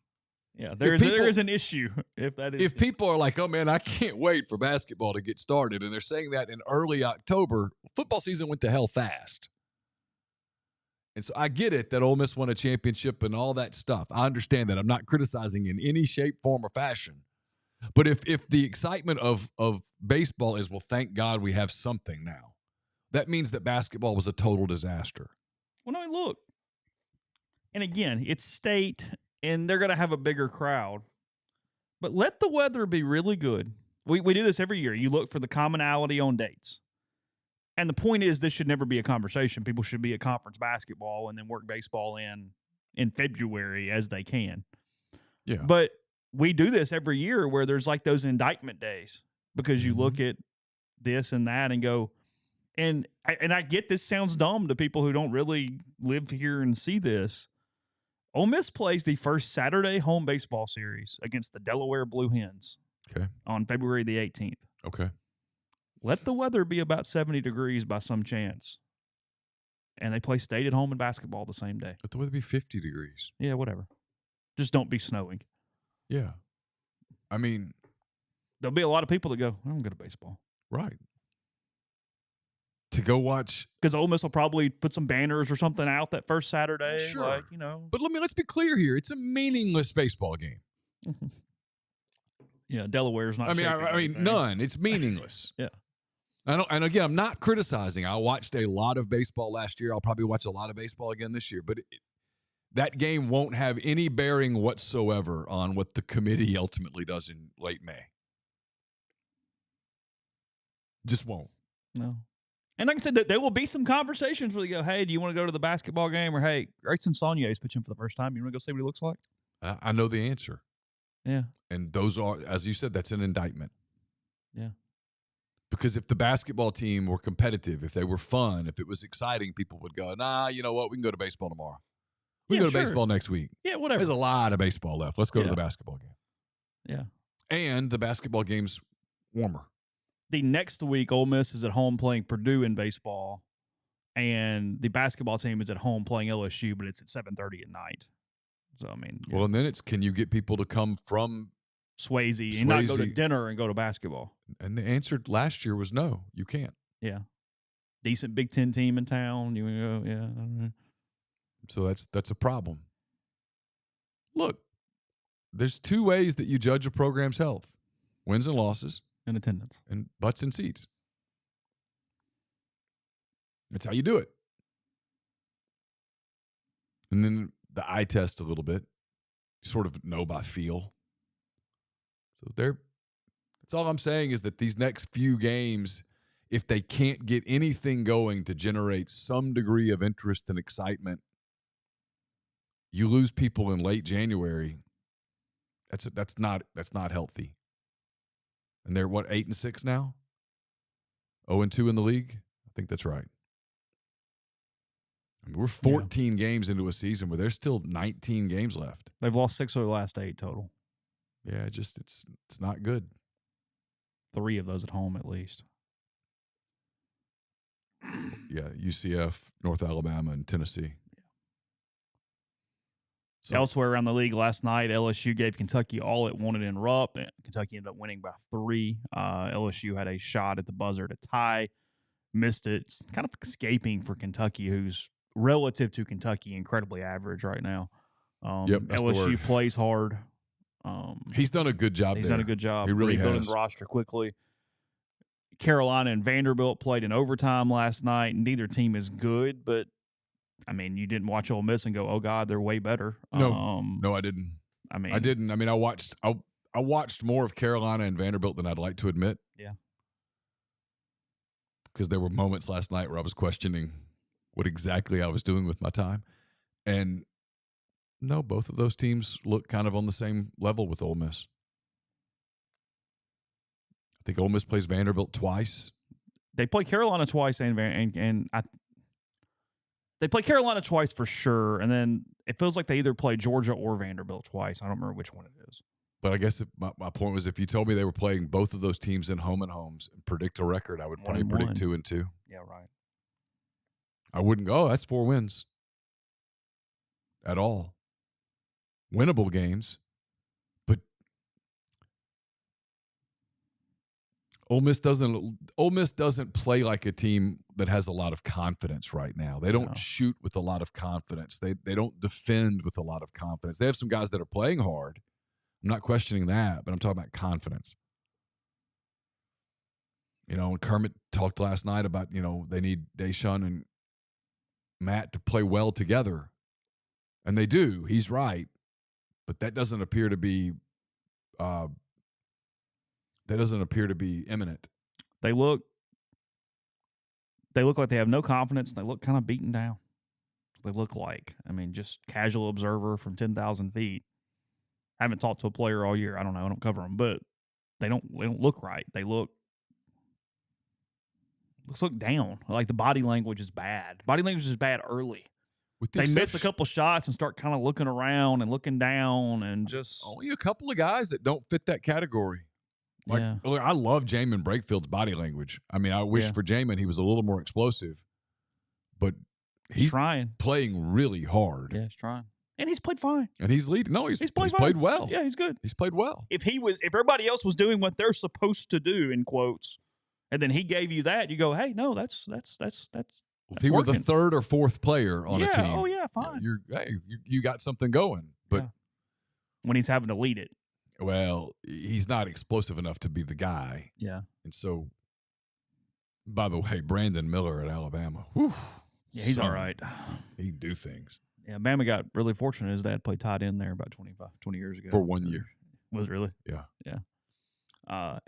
Yeah, there is an issue. If people are like, oh, man, I can't wait for basketball to get started, and they're saying that in early October, football season went to hell fast. And so I get it that Ole Miss won a championship and all that stuff. I understand that. I'm not criticizing in any shape, form, or fashion. But if the excitement of baseball is, well, thank God we have something now, that means that basketball was a total disaster. Well, no, look. And again, it's State, and they're going to have a bigger crowd. But let the weather be really good. We do this every year. You look for the commonality on dates. And the point is, this should never be a conversation. People should be at conference basketball and then work baseball in February as they can. Yeah. But we do this every year where there's like those indictment days because you look at this and that and go, and I get this sounds dumb to people who don't really live here and see this. Ole Miss plays the first Saturday home baseball series against the Delaware Blue Hens on February the 18th. Okay. Let the weather be about 70 degrees by some chance. And they play State at home in basketball the same day. Let the weather be 50 degrees. Yeah, whatever. Just don't be snowing. Yeah. I mean, there'll be a lot of people that go, I don't go to baseball. Right. To go watch. Because Ole Miss will probably put some banners or something out that first Saturday. Sure. Like, you know. But let's be clear here. It's a meaningless baseball game. Yeah, Delaware's not. I mean, none. It's meaningless. Yeah. And again, I'm not criticizing. I watched a lot of baseball last year. I'll probably watch a lot of baseball again this year. But that game won't have any bearing whatsoever on what the committee ultimately does in late May. Just won't. No. And like I said, there will be some conversations where they go, hey, do you want to go to the basketball game? Or, hey, Grayson Saunier is pitching for the first time. You want to go see what he looks like? I know the answer. Yeah. And those are, as you said, that's an indictment. Yeah. Because if the basketball team were competitive, if they were fun, if it was exciting, people would go, nah, you know what? We can go to baseball tomorrow. We can go to baseball next week. Yeah, whatever. There's a lot of baseball left. Let's go to the basketball game. Yeah. And the basketball game's warmer. The next week, Ole Miss is at home playing Purdue in baseball, and the basketball team is at home playing LSU, but it's at 7:30 at night. So, I mean. Well, and then it's, can you get people to come from Swayze and not go to dinner and go to basketball? And the answer last year was no, you can't. Yeah. Decent Big Ten team in town. You go, yeah. So that's a problem. Look, there's two ways that you judge a program's health: wins and losses, and attendance, and butts and seats. That's how you do it. And then the eye test a little bit. You sort of know by feel. So that's all I'm saying is that these next few games, if they can't get anything going to generate some degree of interest and excitement, you lose people in late January. That's not healthy. And they're 8-6 now? 0-2 in the league? I think that's right. I mean, we're 14 games into a season where there's still 19 games left. They've lost 6 of their last 8 total. Yeah, it's not good. 3 of those at home at least. Yeah, UCF, North Alabama, and Tennessee. So, elsewhere around the league last night, LSU gave Kentucky all it wanted in Rupp, and Kentucky ended up winning by 3. LSU had a shot at the buzzer to tie, missed it. It's kind of escaping for Kentucky, who's relative to Kentucky incredibly average right now. LSU plays hard. He's done a good job. He's done a good job. He really building has. The roster quickly. Carolina and Vanderbilt played in overtime last night. Neither team is good, but I mean, you didn't watch Ole Miss and go, "Oh God, they're way better." No, I didn't. I didn't. I mean, I watched more of Carolina and Vanderbilt than I'd like to admit. Yeah, because there were moments last night where I was questioning what exactly I was doing with my time, and no, both of those teams look kind of on the same level with Ole Miss. I think Ole Miss plays Vanderbilt twice. They play Carolina twice, and they play Carolina twice for sure, and then it feels like they either play Georgia or Vanderbilt twice. I don't remember which one it is. But I guess my point was, if you told me they were playing both of those teams in home and homes and predict a record, I would probably predict 2-2. Yeah, right. I wouldn't go, that's 4 wins at all. Winnable games, but Ole Miss doesn't play like a team that has a lot of confidence right now. They don't shoot with a lot of confidence. They don't defend with a lot of confidence. They have some guys that are playing hard. I'm not questioning that, but I'm talking about confidence. And Kermit talked last night about, they need Deshaun and Matt to play well together. And they do. He's right. But that doesn't appear to be imminent. They look like they have no confidence. They look kind of beaten down. They look like, just casual observer from 10,000 feet. I haven't talked to a player all year. I don't know. I don't cover them, but they don't look right. They look down. Like the body language is bad. Body language is bad early. They miss a couple shots and start kind of looking around and looking down and just only a couple of guys that don't fit that category. Look, I love Jamin Breakfield's body language. I wish for Jamin he was a little more explosive, but he's trying, playing really hard. Yeah, he's trying, and he's played fine. And he's leading. No, he's played well. Yeah, he's good. He's played well. If everybody else was doing what they're supposed to do in quotes, and then he gave you that, you go, hey, no, that's. If he were the third or fourth player on a team, oh yeah, fine. You got something going, but when he's having to lead it. Well, he's not explosive enough to be the guy. Yeah. And so By the way, Brandon Miller at Alabama. Whew, Yeah, he's all right. He can do things. Yeah, Bama got really fortunate. His dad played tight end there about 20 years ago. For 1 year. Was it really? Yeah. Yeah.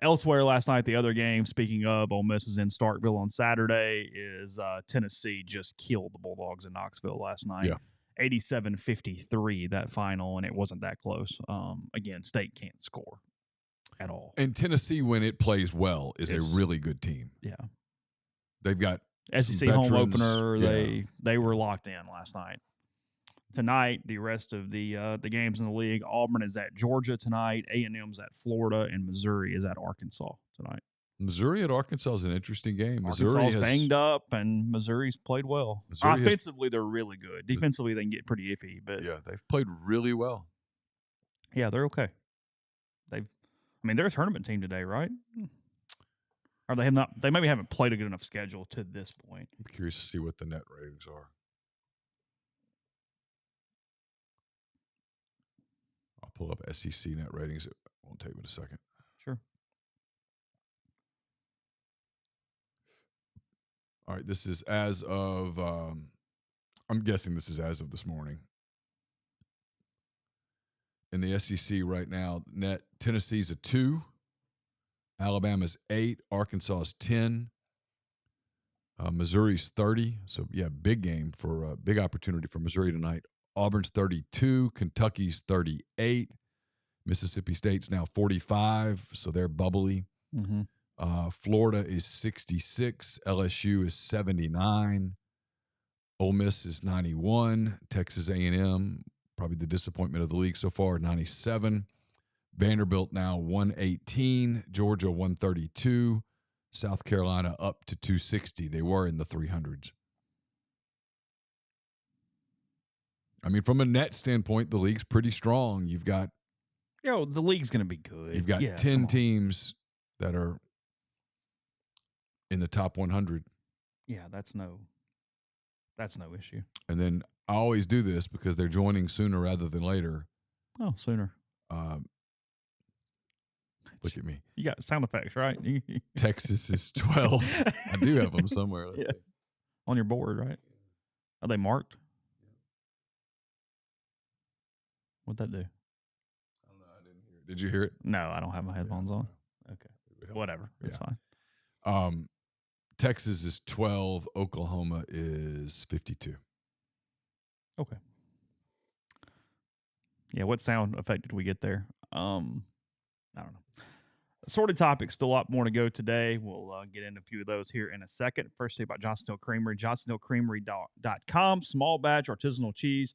Elsewhere last night, the other game, speaking of, Ole Miss is in Starkville on Saturday, is Tennessee just killed the Bulldogs in Knoxville last night. Yeah. 87-53, that final, and it wasn't that close. Again, State can't score at all. And Tennessee, when it plays well, is a really good team. Yeah. They've got SEC home opener. Yeah. They were locked in last night. Tonight, the rest of the games in the league, Auburn is at Georgia tonight, A&M's at Florida, and Missouri is at Arkansas tonight. Missouri at Arkansas is an interesting game. Arkansas's banged up, and Missouri's played well. Offensively, they're really good. Defensively, they can get pretty iffy. But yeah, they've played really well. Yeah, they're okay. They're a tournament team today, right? Or they have not. They maybe haven't played a good enough schedule to this point. I'm curious to see what the net ratings are. I'll pull up SEC net ratings. It won't take me a second. Sure. All right, this is as of, I'm guessing this is as of this morning. In the SEC right now, net Tennessee's a 2, Alabama's 8, Arkansas's 10, Missouri's 30. So, yeah, big game for big opportunity for Missouri tonight. Auburn's 32, Kentucky's 38, Mississippi State's now 45, so they're bubbly. Mm-hmm. Florida is 66, LSU is 79, Ole Miss is 91, Texas A&M, probably the disappointment of the league so far, 97, Vanderbilt now 118, Georgia 132, South Carolina up to 260. They were in the 300s. From a net standpoint, the league's pretty strong. You've got the league's going to be good. You've got 10 teams that are in the top 100. Yeah, that's no issue. And then I always do this because they're joining sooner rather than later. Oh, sooner. Look at me. You got sound effects, right? Texas is 12. I do have them somewhere. Let's see. On your board, right? Are they marked? What'd that do? I don't know. I didn't hear it. Did you hear it? No, I don't have my headphones on. Okay. Whatever. It's fine. Texas is 12. Oklahoma is 52. Okay. Yeah, what sound effect did we get there? I don't know. Assorted topics, still a lot more to go today. We'll get into a few of those here in a second. First, about Johnsonville Creamery, johnsonvillecreamery.com. Small batch artisanal cheese.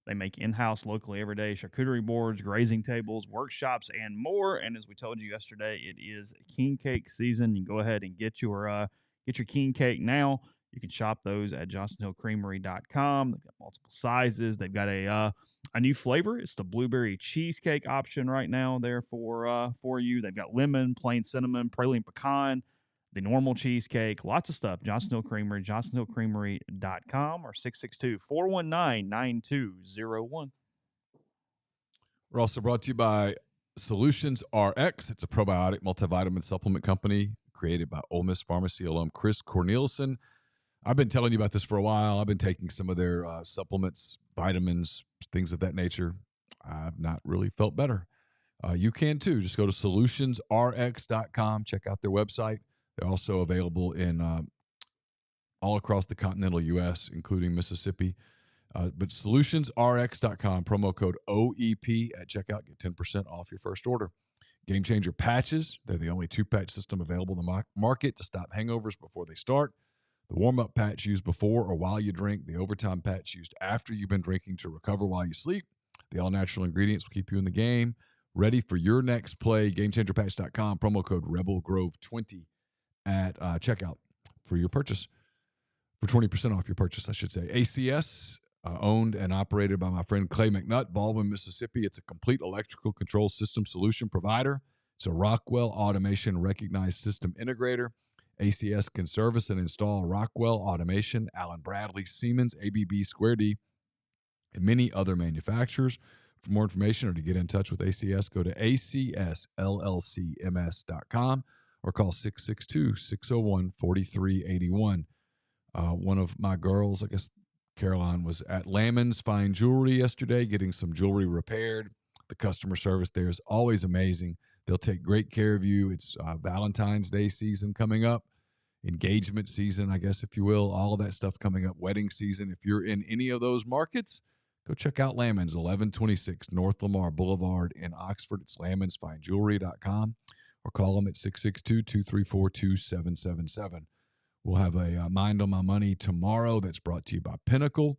They make in-house, locally, everyday charcuterie boards, grazing tables, workshops, and more. And as we told you yesterday, it is king cake season. You can go ahead and get your king cake now. You can shop those at johnsonvillecreamery.com. They've got multiple sizes. They've got a new flavor. It's the blueberry cheesecake option right now there for you. They've got lemon, plain cinnamon, praline pecan, the normal cheesecake, lots of stuff. Johnsonville Creamery, johnsonvillecreamery.com or 662-419-9201. We're also brought to you by Solutions RX. It's a probiotic multivitamin supplement company created by Ole Miss Pharmacy alum Chris Cornelison. I've been telling you about this for a while. I've been taking some of their supplements, vitamins, things of that nature. I've not really felt better. You can too. Just go to solutionsrx.com. Check out their website. They're also available in all across the continental U.S., including Mississippi. But solutionsrx.com, promo code OEP at checkout. Get 10% off your first order. Game Changer patches. They're the only 2-patch system available in the market to stop hangovers before they start. The warm-up patch used before or while you drink. The overtime patch used after you've been drinking to recover while you sleep. The all-natural ingredients will keep you in the game. Ready for your next play. GameChangerPatch.com, promo code RebelGrove20 at checkout for your purchase. For 20% off your purchase, I should say. ACS, owned and operated by my friend Clay McNutt, Baldwin, Mississippi. It's a complete electrical control system solution provider. It's a Rockwell Automation recognized system integrator. ACS can service and install Rockwell Automation, Allen Bradley, Siemens, ABB, Square D, and many other manufacturers. For more information or to get in touch with ACS, go to acsllcms.com or call 662-601-4381. One of my girls, I guess Caroline, was at Lamon's Fine Jewelry yesterday getting some jewelry repaired. The customer service there is always amazing. They'll take great care of you. It's Valentine's Day season coming up, engagement season, I guess, if you will, all of that stuff coming up, wedding season. If you're in any of those markets, go check out Lamon's, 1126 North Lamar Boulevard in Oxford. It's Lamon'sFineJewelry.com, or call them at 662-234-2777. We'll have a Mind on My Money tomorrow that's brought to you by Pinnacle.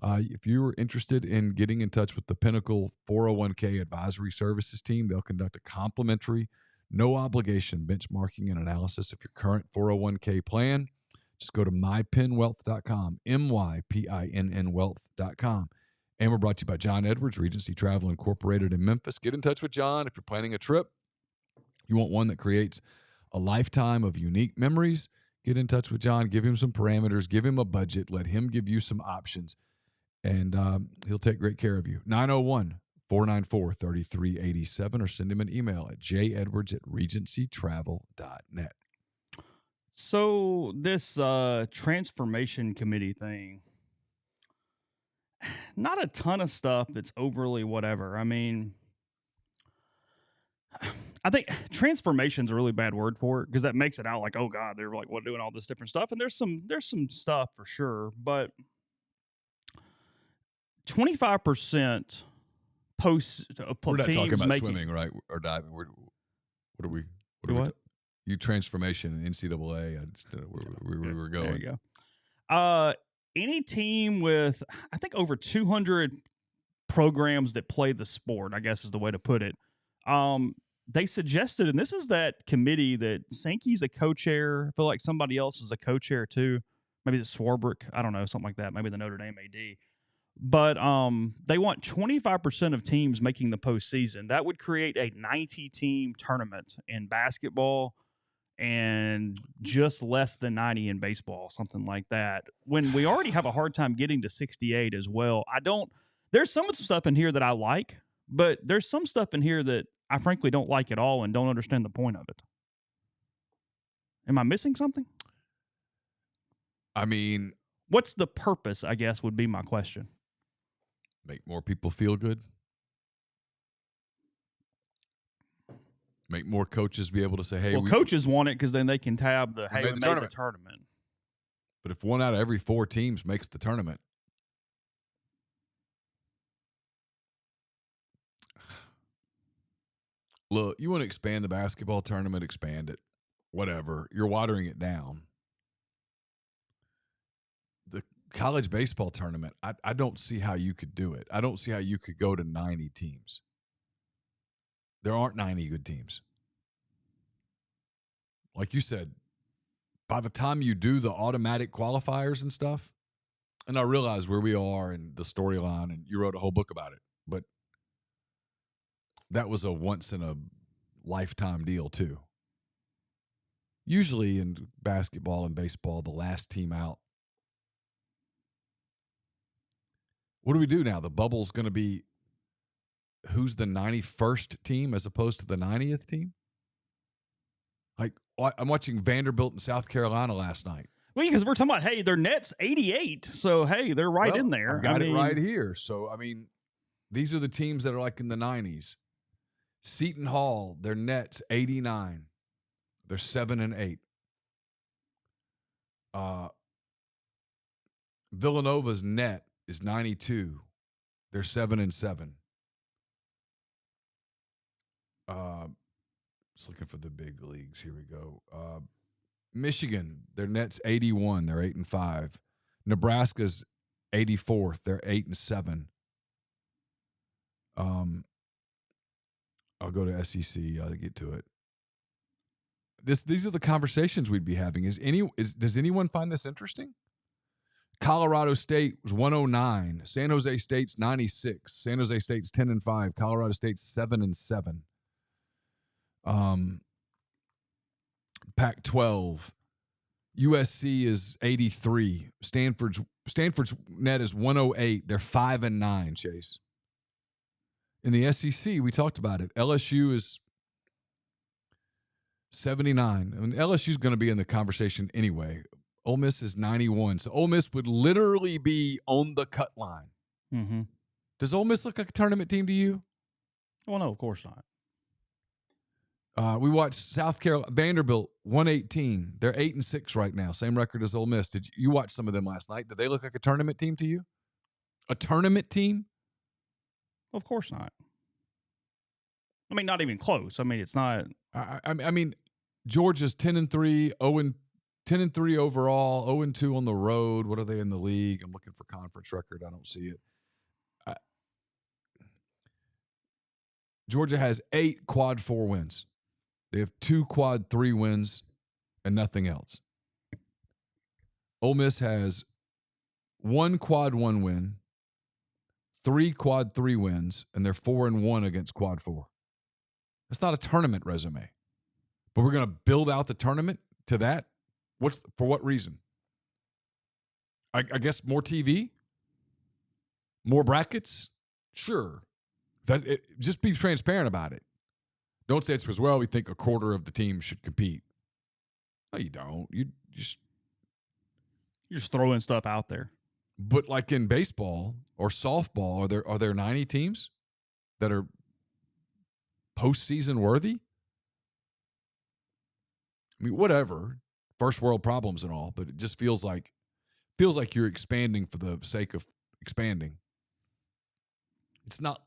If you're interested in getting in touch with the Pinnacle 401k advisory services team, they'll conduct a complimentary, no obligation benchmarking and analysis of your current 401k plan. Just go to mypinwealth.com, MYPINN wealth.com. And we're brought to you by John Edwards, Regency Travel Incorporated in Memphis. Get in touch with John if you're planning a trip. You want one that creates a lifetime of unique memories. Get in touch with John. Give him some parameters. Give him a budget. Let him give you some options. And he'll take great care of you. 901-494-3387, or send him an email at jedwards@regencytravel.net. So this transformation committee thing, not a ton of stuff that's overly whatever. I mean, I think transformation's a really bad word for it, because that makes it out like, oh God, they're like, what, doing all this different stuff. And there's some stuff for sure, but 25% post We're not talking about making, swimming, right, or diving. What are we? What? You transformation in NCAA. We were going. There you go. Any team with, I think, over 200 programs that play the sport, I guess is the way to put it. They suggested, and this is that committee that Sankey's a co-chair. I feel like somebody else is a co-chair too. Maybe it's Swarbrick. I don't know, something like that. Maybe the Notre Dame AD. But they want 25% of teams making the postseason. That would create a 90-team tournament in basketball and just less than 90 in baseball, something like that. When we already have a hard time getting to 68 as well. There's some stuff in here that I like, but there's some stuff in here that I frankly don't like at all and don't understand the point of it. Am I missing something? I mean, what's the purpose, I guess, would be my question. Make more people feel good. Make more coaches be able to say, hey, well, coaches want it because then they can tab the, hey, we made the tournament. But if 1 out of every 4 teams makes the tournament, look, you want to expand the basketball tournament, expand it. Whatever. You're watering it down. The college baseball tournament, I don't see how you could do it. I don't see how you could go to 90 teams. There aren't 90 good teams. Like you said, by the time you do the automatic qualifiers and stuff, and I realize where we are and the storyline, and you wrote a whole book about it, but that was a once-in-a-lifetime deal too. Usually in basketball and baseball, the last team out. What do we do now? The bubble's going to be who's the 91st team as opposed to the 90th team? Like, I'm watching Vanderbilt and South Carolina last night. Well, because we're talking about, hey, their net's 88. So, hey, they're right in there. I've got it right here. So, I mean, these are the teams that are like in the 90s. Seton Hall, their net's 89. They're 7-8. Villanova's net is 92. They're 7-7. Just looking for the big leagues. Here we go. Michigan, their net's 81. They're 8-5. Nebraska's 84th. They're 8-7. I'll go to SEC. I'll get to it. These are the conversations we'd be having. Does anyone find this interesting? Colorado State was 109. San Jose State's 96. San Jose State's 10-5. Colorado State's 7-7. Pac-12. USC is 83. Stanford's net is 108. They're 5-9, Chase. In the SEC, we talked about it. LSU is 79. I mean, LSU's going to be in the conversation anyway. Ole Miss is 91. So Ole Miss would literally be on the cut line. Mm-hmm. Does Ole Miss look like a tournament team to you? Well, no, of course not. We watched South Carolina, Vanderbilt, 118. They're 8-6 right now. Same record as Ole Miss. Did you watch some of them last night? Did they look like a tournament team to you? A tournament team? Of course not. I mean, not even close. I mean, it's not. I mean, Georgia's 10-3, 10-3 overall, 0-2 on the road. What are they in the league? I'm looking for conference record. I don't see it. Georgia has 8 quad 4 wins. They have 2 quad 3 wins and nothing else. Ole Miss has 1 quad 1 win, 3 quad 3 wins, and they're 4-1 against quad 4. That's not a tournament resume. But we're going to build out the tournament to that? For what reason? I guess more TV? More brackets? Sure. Just be transparent about it. Don't say it's because, well, we think a quarter of the team should compete. No, you don't. You're just throwing stuff out there. But like in baseball or softball, are there 90 teams that are postseason worthy? I mean, whatever. First world problems and all, but it just feels like you're expanding for the sake of expanding. It's not.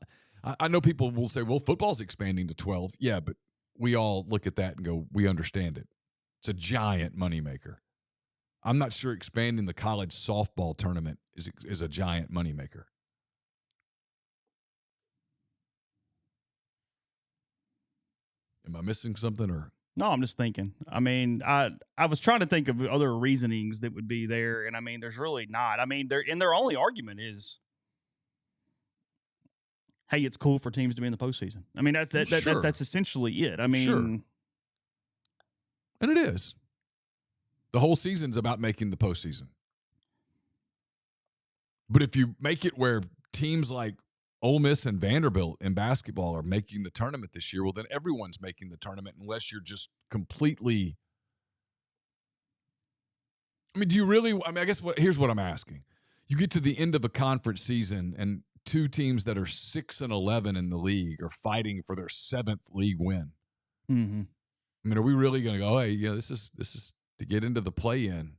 I know people will say, well, football's expanding to 12. Yeah, but we all look at that and go, we understand it. It's a giant moneymaker. I'm not sure expanding the college softball tournament is a giant moneymaker. Am I missing something or? No, I'm just thinking. I mean, I was trying to think of other reasonings that would be there, and I mean, there's really not. I mean, their only argument is, hey, it's cool for teams to be in the postseason. I mean, that's essentially it. I mean, sure. And it is. The whole season's about making the postseason. But if you make it where teams like Ole Miss and Vanderbilt in basketball are making the tournament this year, well, then everyone's making the tournament unless you're just completely. I mean, do you really? I mean, I guess here's what I'm asking. You get to the end of a conference season and 2 teams that are 6-11 in the league are fighting for their 7th league win. Mm-hmm. I mean, are we really going to go, hey, this is to get into the play-in?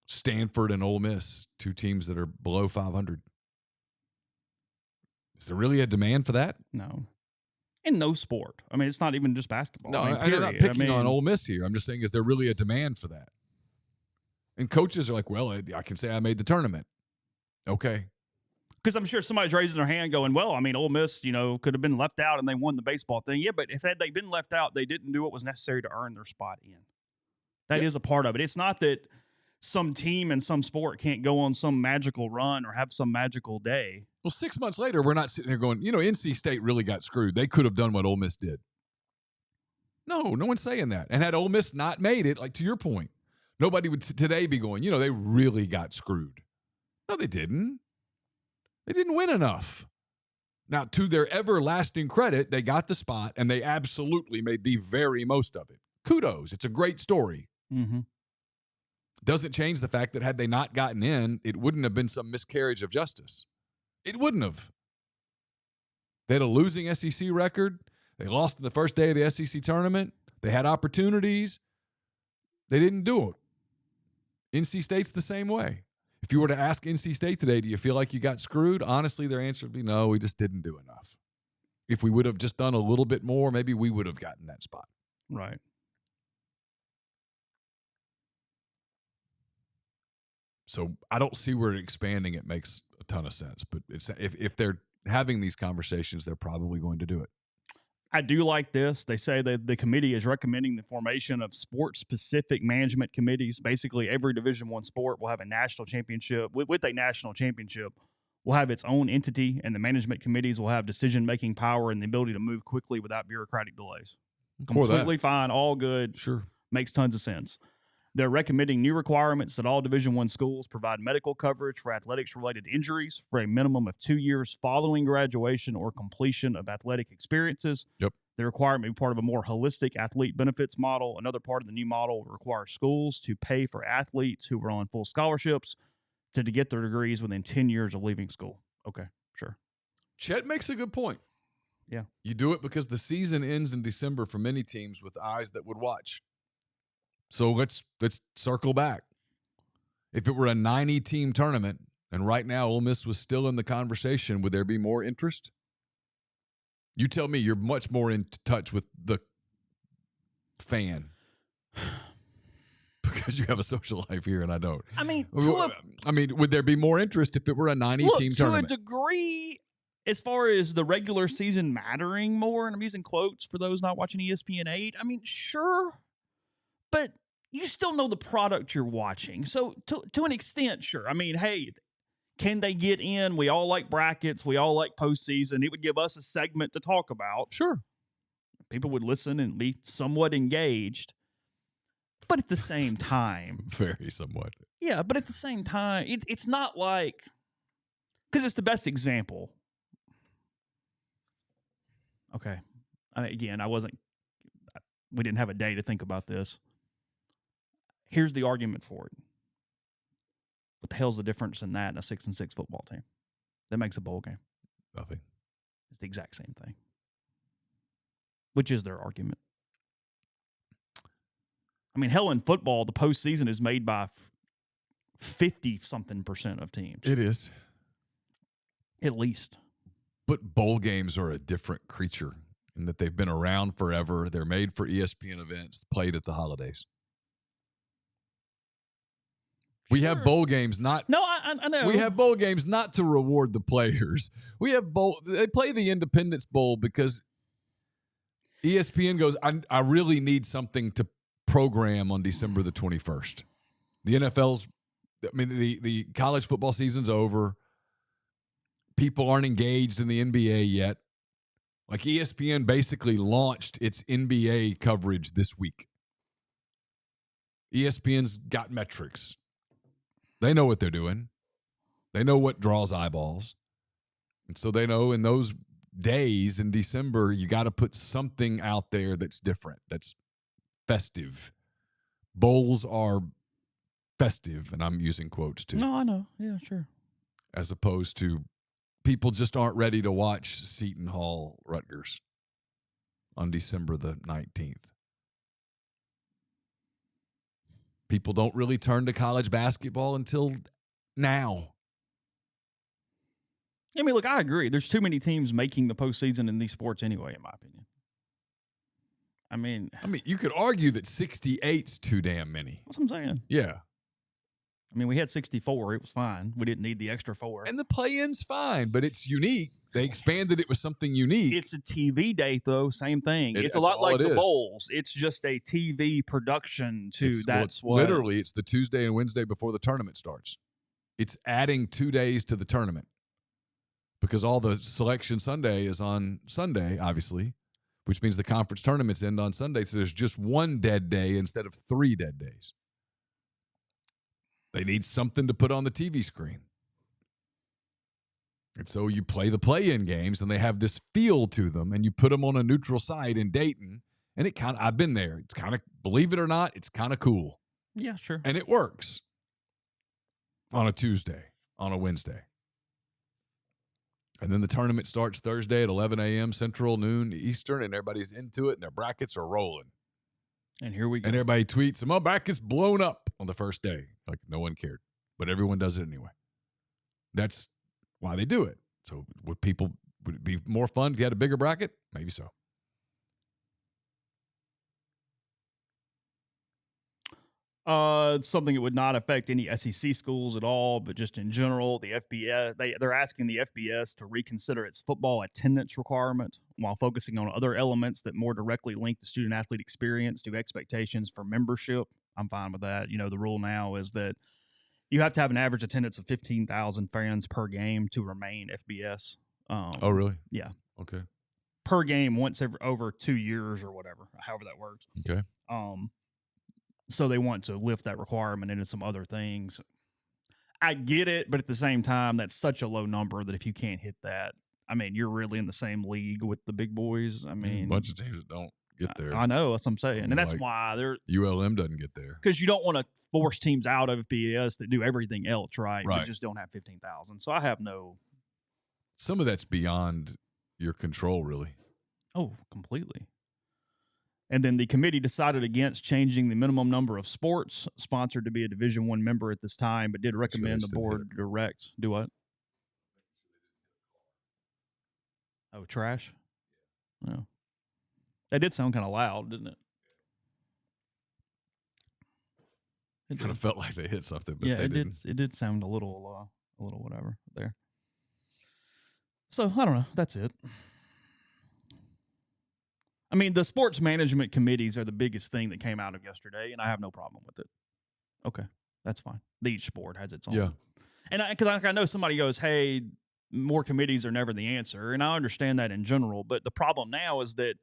Stanford and Ole Miss, 2 teams that are below 500. Is there really a demand for that? No. In no sport. I mean, it's not even just basketball. No, I'm not picking on Ole Miss here. I'm just saying, is there really a demand for that? And coaches are like, well, I can say I made the tournament. Okay. Because I'm sure somebody's raising their hand going, well, I mean, Ole Miss, could have been left out and they won the baseball thing. Yeah, but if they'd been left out, they didn't do what was necessary to earn their spot in. That is a part of it. It's not that some team in some sport can't go on some magical run or have some magical day. Well, 6 months later, we're not sitting here going, NC State really got screwed. They could have done what Ole Miss did. No one's saying that. And had Ole Miss not made it, like to your point, nobody would today be going, they really got screwed. No, they didn't. They didn't win enough. Now, to their everlasting credit, they got the spot, and they absolutely made the very most of it. Kudos. It's a great story. Mm-hmm. Doesn't change the fact that had they not gotten in, it wouldn't have been some miscarriage of justice. It wouldn't have. They had a losing SEC record. They lost in the first day of the SEC tournament. They had opportunities. They didn't do it. NC State's the same way. If you were to ask NC State today, do you feel like you got screwed? Honestly, their answer would be no, we just didn't do enough. If we would have just done a little bit more, maybe we would have gotten that spot. Right. So I don't see where expanding it makes a ton of sense. But if they're having these conversations, they're probably going to do it. I do like this. They say that the committee is recommending the formation of sport-specific management committees. Basically, every Division I sport will have a national championship. With a national championship, will have its own entity, and the management committees will have decision-making power and the ability to move quickly without bureaucratic delays. Completely fine, all good. Sure. Makes tons of sense. They're recommending new requirements that all Division I schools provide medical coverage for athletics-related injuries for a minimum of 2 years following graduation or completion of athletic experiences. Yep. The requirement may be part of a more holistic athlete benefits model. Another part of the new model requires schools to pay for athletes who were on full scholarships to get their degrees within 10 years of leaving school. Okay, sure. Chet makes a good point. Yeah. You do it because the season ends in December for many teams with eyes that would watch. So let's circle back. If it were a 90-team tournament and right now Ole Miss was still in the conversation, would there be more interest? You tell me. You're much more in touch with the fan because you have a social life here and I don't. I mean, would there be more interest if it were a 90-team tournament? To a degree, as far as the regular season mattering more, and I'm using quotes for those not watching ESPN 8, I mean, sure, but you still know the product you're watching. So to an extent, sure. I mean, hey, can they get in? We all like brackets. We all like postseason. It would give us a segment to talk about. Sure. People would listen and be somewhat engaged. But at the same time. Very somewhat. Yeah, but at the same time, it's not like. Because it's the best example. Okay. Again, we didn't have a day to think about this. Here's the argument for it. What the hell's the difference in that and a 6-6 football team that makes a bowl game? Nothing. It's the exact same thing, which is their argument. I mean, hell, in football, the postseason is made by 50-something% of teams. It is. At least. But bowl games are a different creature in that they've been around forever. They're made for ESPN events, played at the holidays. We have bowl games not. No, I know. We have bowl games not to reward the players. We have they play the Independence Bowl because ESPN goes, I really need something to program on December the 21st. The NFL's, the college football season's over. People aren't engaged in the NBA yet. Like ESPN basically launched its NBA coverage this week. ESPN's got metrics. They know what they're doing. They know what draws eyeballs. And so they know in those days in December, you got to put something out there that's different, that's festive. Bowls are festive, and I'm using quotes too. No, I know. Yeah, sure. As opposed to people just aren't ready to watch Seton Hall Rutgers on December the 19th. People don't really turn to college basketball until now. I mean, look, I agree. There's too many teams making the postseason in these sports anyway, in my opinion. I mean, you could argue that 68's too damn many. That's what I'm saying. Yeah. I mean, we had 64. It was fine. We didn't need the extra 4. And the play-in's fine, but it's unique. They expanded it with something unique. It's a TV date, though. Same thing. It's a lot like the bowls. It's just a TV production to literally, it's the Tuesday and Wednesday before the tournament starts. It's adding 2 days to the tournament because all the selection Sunday is on Sunday, obviously, which means the conference tournaments end on Sunday. So there's just one dead day instead of 3 dead days. They need something to put on the TV screen. And so you play the play-in games, and they have this feel to them, and you put them on a neutral site in Dayton, and I've been there. It's kind of, believe it or not, it's kind of cool. Yeah, sure. And it works on a Tuesday, on a Wednesday. And then the tournament starts Thursday at 11 a.m. Central, noon Eastern, and everybody's into it, and their brackets are rolling. And here we go. And everybody tweets, my bracket's blown up on the first day. Like, no one cared. But everyone does it anyway. That's why they do it. So would it be more fun if you had a bigger bracket? Maybe so. Something that would not affect any SEC schools at all, but just in general, the FBS, they're asking the FBS to reconsider its football attendance requirement while focusing on other elements that more directly link the student-athlete experience to expectations for membership. I'm fine with that. The rule now is that you have to have an average attendance of 15,000 fans per game to remain FBS. Oh, really? Yeah. Okay. Per game once over 2 years or whatever, however that works. Okay. So they want to lift that requirement into some other things. I get it, but at the same time, that's such a low number that if you can't hit that, I mean, you're really in the same league with the big boys. I mean, a bunch of teams that don't get there. I know, that's what I'm saying. I mean, and that's like, why they're ULM doesn't get there. Because you don't want to force teams out of FBS that do everything else, right? Right. But just don't have 15,000. So I have no. Some of that's beyond your control, really. Oh, completely. And then the committee decided against changing the minimum number of sports sponsored to be a Division I member at this time, but did recommend the board direct. Do what? Oh, trash? No. That did sound kind of loud, didn't it? It kind of felt like they hit something, but yeah, they didn't. It did sound a little whatever there. So I don't know. That's it. I mean, the sports management committees are the biggest thing that came out of yesterday, and I have no problem with it. Okay, that's fine. Each sport has its own. Yeah. And because I know somebody goes, hey, more committees are never the answer, and I understand that in general, but the problem now is that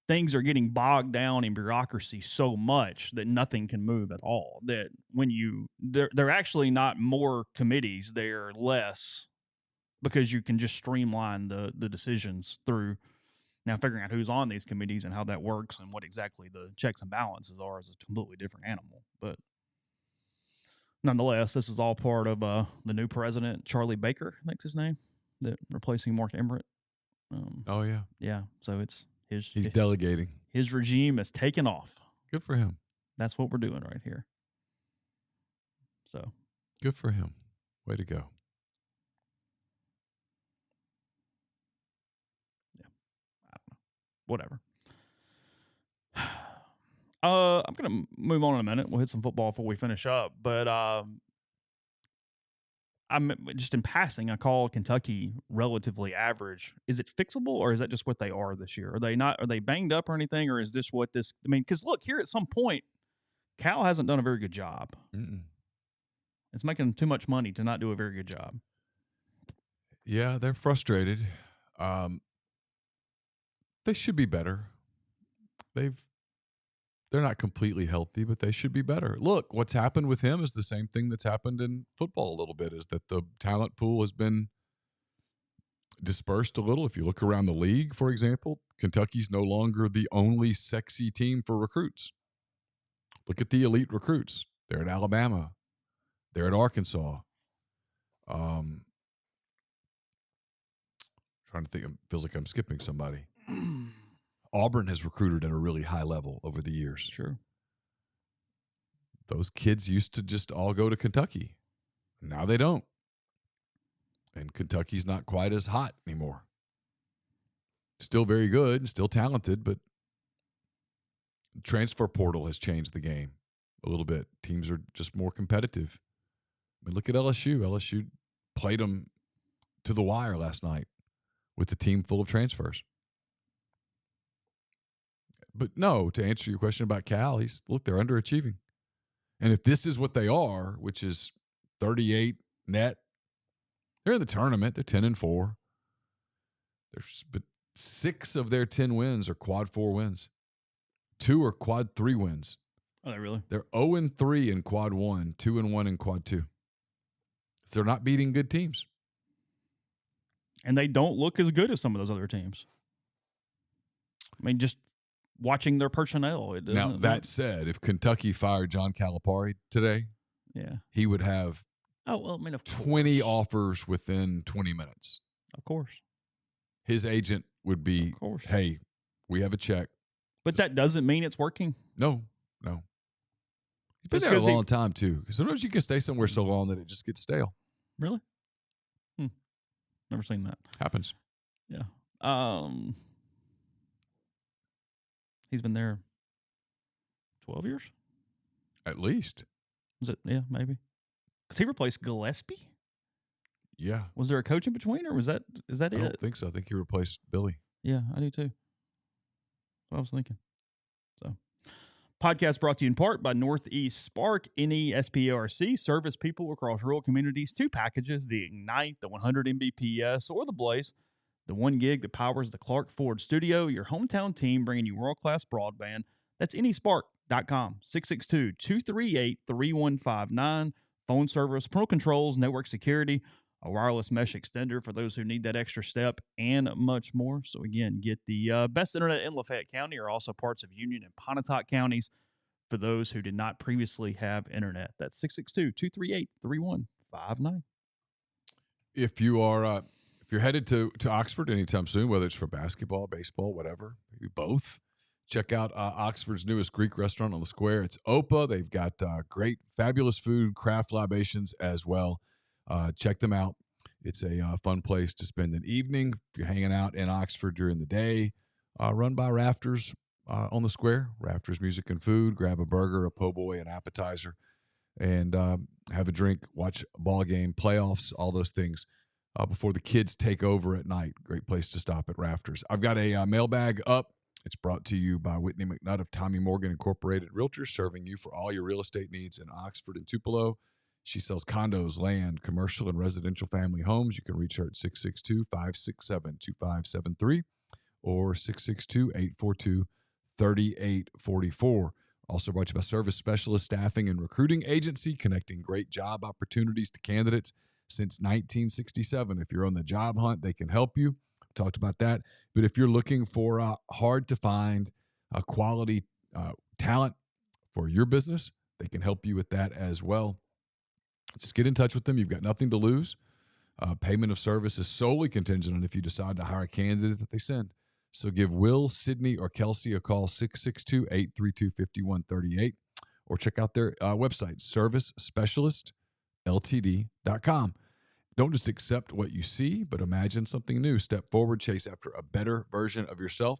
things are getting bogged down in bureaucracy so much that nothing can move at all. That when they're actually not more committees, they're less, because you can just streamline the decisions through. Now, figuring out who's on these committees and how that works and what exactly the checks and balances are is a completely different animal. But nonetheless, this is all part of the new president, Charlie Baker, I think's his name, that replacing Mark Emmert. Oh, yeah. Yeah, so it's he's delegating. His regime is taken off. Good for him. That's what we're doing right here. So good for him. Way to go. Whatever. I'm going to move on in a minute. We'll hit some football before we finish up. But I'm just in passing, I call Kentucky relatively average. Is it fixable, or is that just what they are this year? Are they banged up or anything, or is this what this? I mean, because look, here at some point, Cal hasn't done a very good job. Mm-mm. It's making them too much money to not do a very good job. Yeah, they're frustrated. They should be better. They're not completely healthy, but they should be better. Look, what's happened with him is the same thing that's happened in football a little bit, is that the talent pool has been dispersed a little. If you look around the league, for example, Kentucky's no longer the only sexy team for recruits. Look at the elite recruits. They're at Alabama. They're at Arkansas. Trying to think. It feels like I'm skipping somebody. Auburn has recruited at a really high level over the years. Sure. Those kids used to just all go to Kentucky. Now they don't. And Kentucky's not quite as hot anymore. Still very good and still talented, but the transfer portal has changed the game a little bit. Teams are just more competitive. I mean, look at LSU. LSU played them to the wire last night with a team full of transfers. But no, to answer your question about Cal, they're underachieving. And if this is what they are, which is 38 net, they're in the tournament. They're 10-4. But 6 of their 10 wins are quad 4 wins. 2 are quad 3 wins. Are they really? They're 0-3 in quad 1, 2-1 in quad 2. So they're not beating good teams. And they don't look as good as some of those other teams. I mean, just watching their personnel. Now, that said, if Kentucky fired John Calipari today, he would have 20 offers within 20 minutes. Of course. His agent would be, hey, we have a check. But that doesn't mean it's working. No. He's been there a long time, too. Sometimes you can stay somewhere so long that it just gets stale. Really? Never seen that. Happens. Yeah. He's been there 12 years? At least. Was it? Yeah, maybe. Because he replaced Gillespie? Yeah. Was there a coach in between, or is that it? I don't think so. I think he replaced Billy. Yeah, I do too. That's what I was thinking. So, podcast brought to you in part by Northeast Spark, NESPARC, service people across rural communities. 2 packages, the Ignite, the 100 Mbps, or the Blaze. The 1 gig that powers the Clark Ford studio, your hometown team bringing you world-class broadband. That's nespark.com, 662-238-3159. Phone service, parental controls, network security, a wireless mesh extender for those who need that extra step, and much more. So again, get the best internet in Lafayette County, or also parts of Union and Pontotoc counties for those who did not previously have internet. That's 662-238-3159. If you're headed to Oxford anytime soon, whether it's for basketball, baseball, whatever, maybe both, check out Oxford's newest Greek restaurant on the square. It's Opa. They've got great, fabulous food, craft libations as well. Check them out. It's a fun place to spend an evening. If you're hanging out in Oxford during the day, run by Rafters on the square. Rafters Music and Food. Grab a burger, a po' boy, an appetizer, and have a drink, watch a ball game, playoffs, all those things before the kids take over at night. Great place to stop at Rafters. I've got a mailbag up. It's brought to you by Whitney McNutt of Tommy Morgan Incorporated Realtors, serving you for all your real estate needs in Oxford and Tupelo. She sells condos, land, commercial, and residential family homes. You can reach her at 662-567-2573 or 662-842-3844. Also brought to you by Service Specialist Staffing and Recruiting Agency, connecting great job opportunities to candidates since 1967. If you're on the job hunt, they can help you. We talked about that. But if you're looking for hard to find quality talent for your business, they can help you with that as well. Just get in touch with them. You've got nothing to lose. Payment of service is solely contingent on if you decide to hire a candidate that they send. So give Will, Sydney, or Kelsey a call, 662-832-5138, or check out their website, servicespecialistltd.com. Don't just accept what you see, but imagine something new. Step forward, chase after a better version of yourself.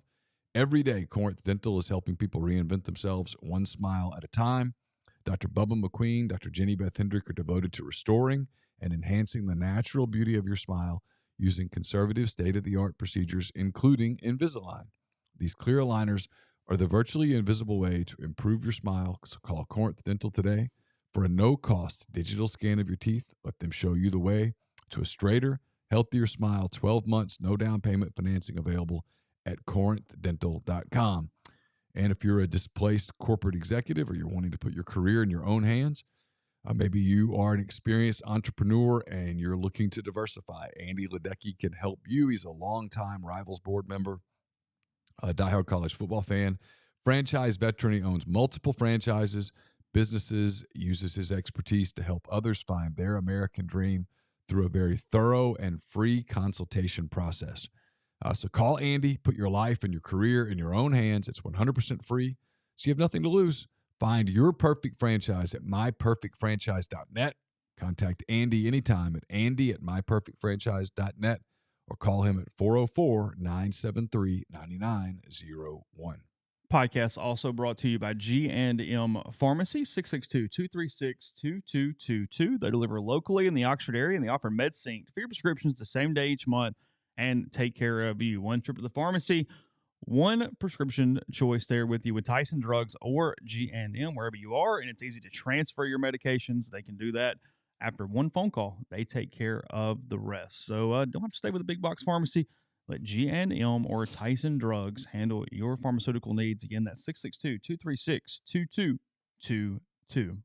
Every day, Corinth Dental is helping people reinvent themselves one smile at a time. Dr. Bubba McQueen, Dr. Jenny Beth Hendrick are devoted to restoring and enhancing the natural beauty of your smile using conservative state-of-the-art procedures, including Invisalign. These clear aligners are the virtually invisible way to improve your smile. So call Corinth Dental today for a no-cost digital scan of your teeth. Let them show you the way to a straighter, healthier smile. 12 months, no down payment financing available at corinthdental.com. And if you're a displaced corporate executive or you're wanting to put your career in your own hands, maybe you are an experienced entrepreneur and you're looking to diversify, Andy Ledecky can help you. He's a longtime Rivals board member, a diehard college football fan, franchise veteran. He owns multiple franchises, businesses, uses his expertise to help others find their American dream through a very thorough and free consultation process. So call Andy, put your life and your career in your own hands. It's 100% free, so you have nothing to lose. Find your perfect franchise at myperfectfranchise.net. Contact Andy anytime at andy@myperfectfranchise.net or call him at 404-973-9901. Podcast also brought to you by G&M Pharmacy, 662-236-2222. They deliver locally in the Oxford area, and they offer MedSync for your prescriptions the same day each month and take care of you. One trip to the pharmacy, one prescription choice there with you with Tyson Drugs or G&M, wherever you are, and it's easy to transfer your medications. They can do that after one phone call. They take care of the rest. So don't have to stay with a big box pharmacy. Let G&M or Tyson Drugs handle your pharmaceutical needs. Again, that's 662-236-2222.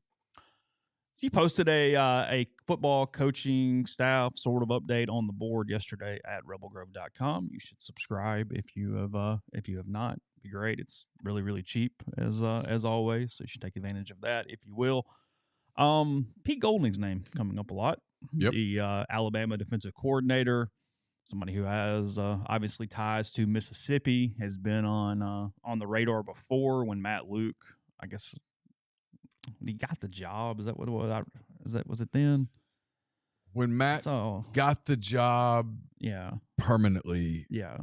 You posted a football coaching staff sort of update on the board yesterday at rebelgrove.com. You should subscribe if you have not. It'd be great. It's really, really cheap as always. So you should take advantage of that if you will. Pete Golding's name coming up a lot. Yep. The Alabama defensive coordinator, somebody who has obviously ties to Mississippi, has been on the radar before when Matt Luke, I guess, he got the job. Is that what it was? Was it then? When Matt got the job permanently. Yeah.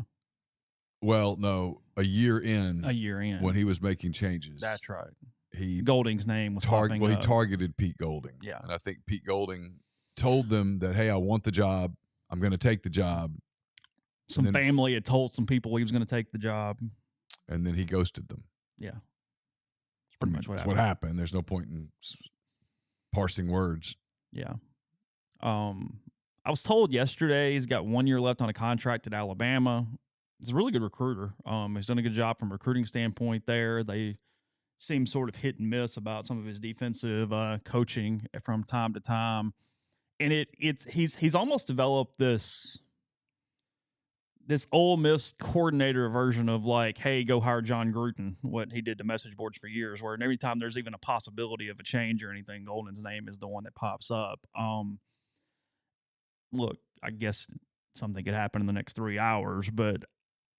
Well, no, a year in. When he was making changes. That's right. Golding's name was popping up. He targeted Pete Golding. Yeah. And I think Pete Golding told them that, hey, I want the job. I'm going to take the job. Some family had told some people he was going to take the job. And then he ghosted them. Yeah. Pretty much what happened. There's no point in parsing words. Yeah. I was told yesterday he's got 1 year left on a contract at Alabama. He's a really good recruiter. He's done a good job from a recruiting standpoint there. They seem sort of hit and miss about some of his defensive coaching from time to time. and he's almost developed this Ole Miss coordinator version of like, hey, go hire John Gruden, what he did to message boards for years, where every time there's even a possibility of a change or anything, Golden's name is the one that pops up. Look, I guess something could happen in the next 3 hours, but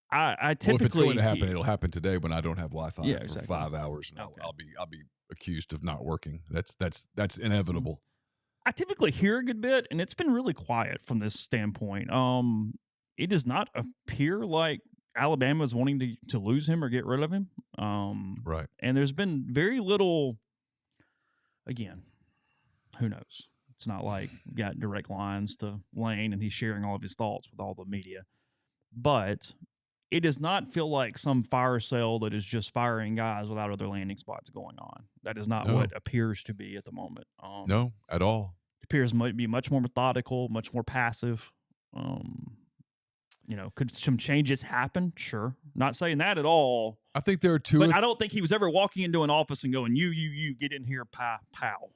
I typically, well, if it's going to happen, it'll happen today when I don't have Wi-Fi Yeah, for exactly. 5 hours, and Okay. I'll be accused of not working. That's inevitable. I typically hear a good bit, and it's been really quiet from this standpoint. It does not appear like Alabama is wanting to lose him or get rid of him. Right. And there's been very little. Again, who knows? It's not like we got direct lines to Lane, and he's sharing all of his thoughts with all the media. But it does not feel like some fire sale that is just firing guys without other landing spots going on. That is not what appears to be at the moment. No, at all. It appears to be much more methodical, much more passive. Could some changes happen? Sure. Not saying that at all. I think there are two. But I don't think he was ever walking into an office and going, you, get in here, pow.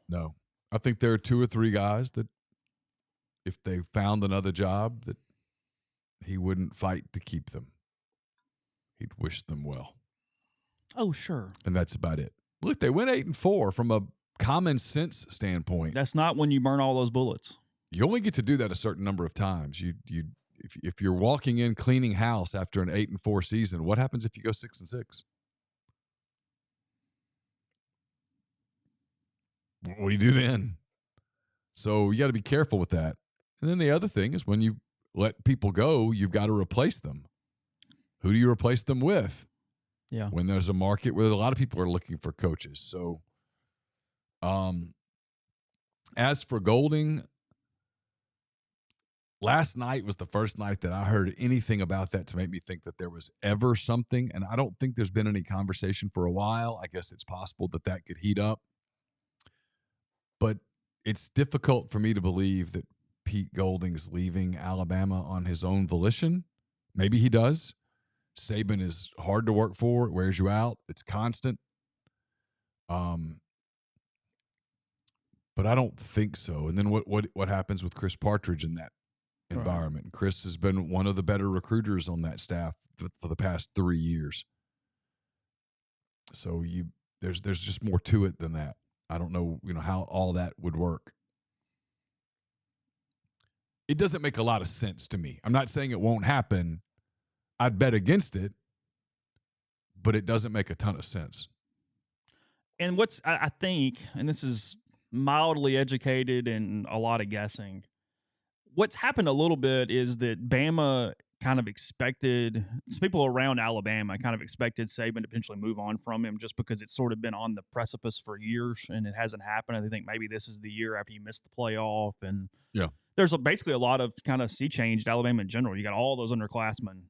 No. I think there are 2 or 3 guys that if they found another job that he wouldn't fight to keep them. He'd wish them well. Oh, sure. And that's about it. Look, they went 8-4 from a common sense standpoint. That's not when you burn all those bullets. You only get to do that a certain number of times. If you're walking in cleaning house after an 8-4 season, what happens if you go 6-6? What do you do then? So you got to be careful with that. And then the other thing is when you let people go, you've got to replace them. Who do you replace them with? Yeah. When there's a market where a lot of people are looking for coaches. So as for Golding, last night was the first night that I heard anything about that to make me think that there was ever something. And I don't think there's been any conversation for a while. I guess it's possible that could heat up. But it's difficult for me to believe that Pete Golding's leaving Alabama on his own volition. Maybe he does. Saban is hard to work for. It wears you out. It's constant. But I don't think so. And then what happens with Chris Partridge in that environment? Right. Chris has been one of the better recruiters on that staff for the past 3 years. So there's just more to it than that. I don't know, how all that would work. It doesn't make a lot of sense to me. I'm not saying it won't happen. I'd bet against it, but it doesn't make a ton of sense. And I think, and this is mildly educated and a lot of guessing, what's happened a little bit is that Bama kind of expected, people around Alabama kind of expected Saban to potentially move on from him just because it's sort of been on the precipice for years and it hasn't happened. I think maybe this is the year after you missed the playoff. And there's basically a lot of kind of sea change to Alabama in general. You got all those underclassmen,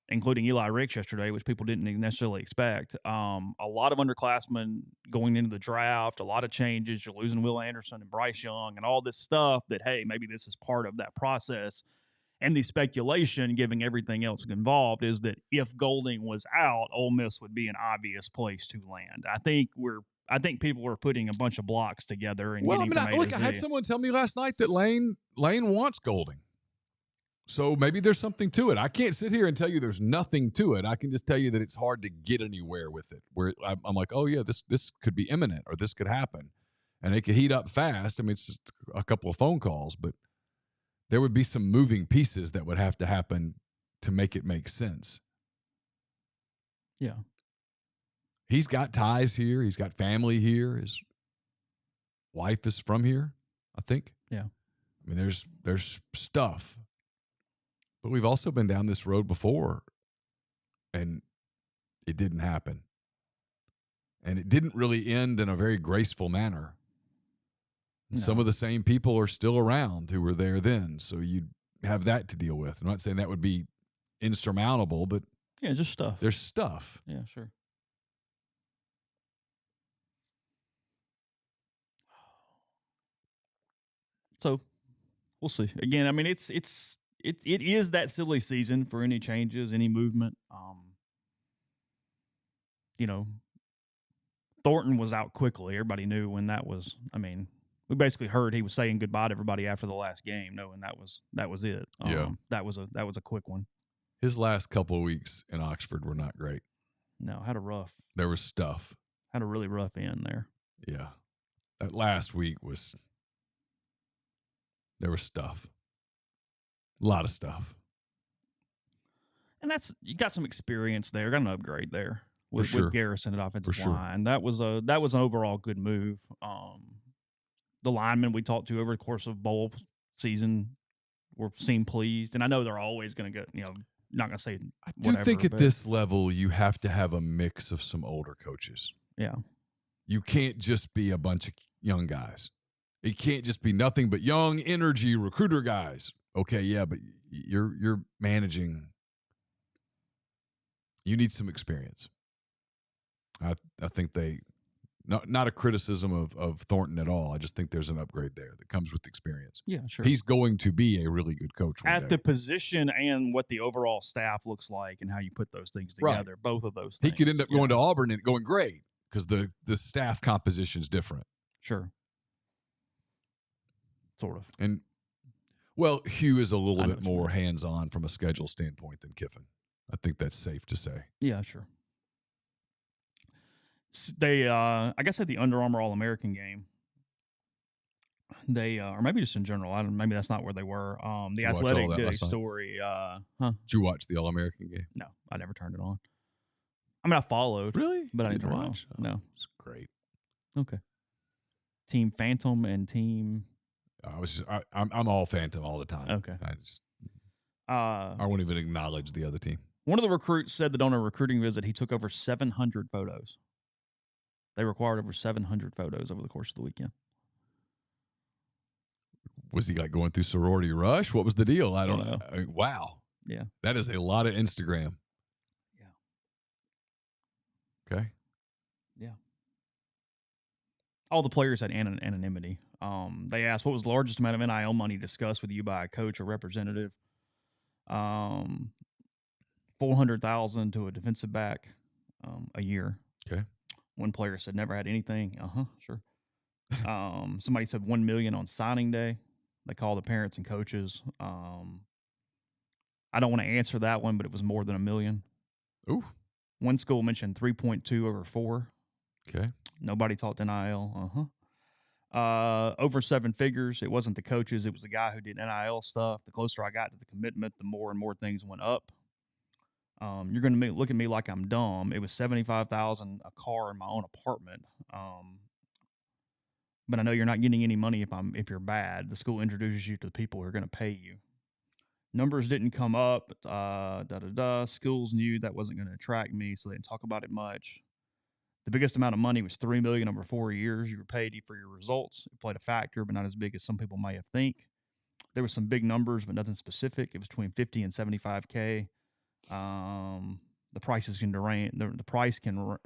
including Eli Ricks yesterday, which people didn't necessarily expect. A lot of underclassmen going into the draft, a lot of changes. You're losing Will Anderson and Bryce Young and all this stuff that, hey, maybe this is part of that process. And the speculation, given everything else involved, is that if Golding was out, Ole Miss would be an obvious place to land. I think people were putting a bunch of blocks together and getting from A to Z. I had someone tell me last night that Lane wants Golding. So maybe there's something to it. I can't sit here and tell you there's nothing to it. I can just tell you that it's hard to get anywhere with it. Where I'm like, oh yeah, this could be imminent or this could happen, and it could heat up fast. I mean, it's just a couple of phone calls, but there would be some moving pieces that would have to happen to make it make sense. Yeah, he's got ties here. He's got family here. His wife is from here, I think. Yeah, I mean, there's stuff. But we've also been down this road before, and it didn't happen. And it didn't really end in a very graceful manner. And some of the same people are still around who were there then, so you'd have that to deal with. I'm not saying that would be insurmountable, but just stuff. There's stuff. Yeah, sure. So we'll see. Again, I mean, it is that silly season for any changes, any movement. Thornton was out quickly. Everybody knew when that was. I mean, we basically heard he was saying goodbye to everybody after the last game, knowing that was it. That was a quick one. His last couple of weeks in Oxford were not great. No, had a rough. There was stuff. Had a really rough end there. Yeah, that last week there was stuff. A lot of stuff. And you got some experience there. Got an upgrade there with Garrison at offensive line. That was an overall good move. The linemen we talked to over the course of bowl season seemed pleased, and I know they're always going to go. Not going to say. I do think at this level you have to have a mix of some older coaches. Yeah, you can't just be a bunch of young guys. It can't just be nothing but young energy recruiter guys. Okay, yeah, but you're managing. You need some experience. I think they not a criticism of Thornton at all. I just think there's an upgrade there that comes with experience. Yeah, sure. He's going to be a really good coach at the position and what the overall staff looks like and how you put those things together. Right. Both of those things. He could end up going to Auburn and going great because the staff composition is different. Sure. Sort of. And well, Hugh is a little bit more hands-on from a schedule standpoint than Kiffin. I think that's safe to say. Yeah, sure. They, I guess at the Under Armour All-American game, they, or maybe just in general, maybe that's not where they were. The Athletic did a story. Did you watch the All-American game? No, I never turned it on. I mean, I followed. Really? But I didn't watch. Oh, no. It's great. Okay. Team Phantom and Team... I'm all Phantom all the time. Okay. I won't even acknowledge the other team. One of the recruits said that on a recruiting visit, he took over 700 photos. They required over 700 photos over the course of the weekend. Was he like going through sorority rush? What was the deal? I don't know. I mean, wow. Yeah. That is a lot of Instagram. Yeah. Okay. Yeah. All the players had anonymity. They asked, what was the largest amount of NIL money discussed with you by a coach or representative? $400,000 to a defensive back a year. Okay. One player said never had anything. Sure. Somebody said $1 million on signing day. They called the parents and coaches. I don't want to answer that one, but it was more than $1 million. Ooh. One school mentioned 3.2 over 4. Okay. Nobody talked NIL. Over 7 figures. It wasn't the coaches. It was the guy who did NIL stuff. The closer I got to the commitment, the more and more things went up. You're going to look at me like I'm dumb. It was $75,000 a car in my own apartment. But I know you're not getting any money if you're bad. The school introduces you to the people who are going to pay you. Numbers didn't come up. Schools knew that wasn't going to attract me, so they didn't talk about it much. The biggest amount of money was $3 million over 4 years. You were paid for your results. It played a factor, but not as big as some people may have think. There were some big numbers, but nothing specific. It was between $50,000 and $75,000. The prices can range. The price can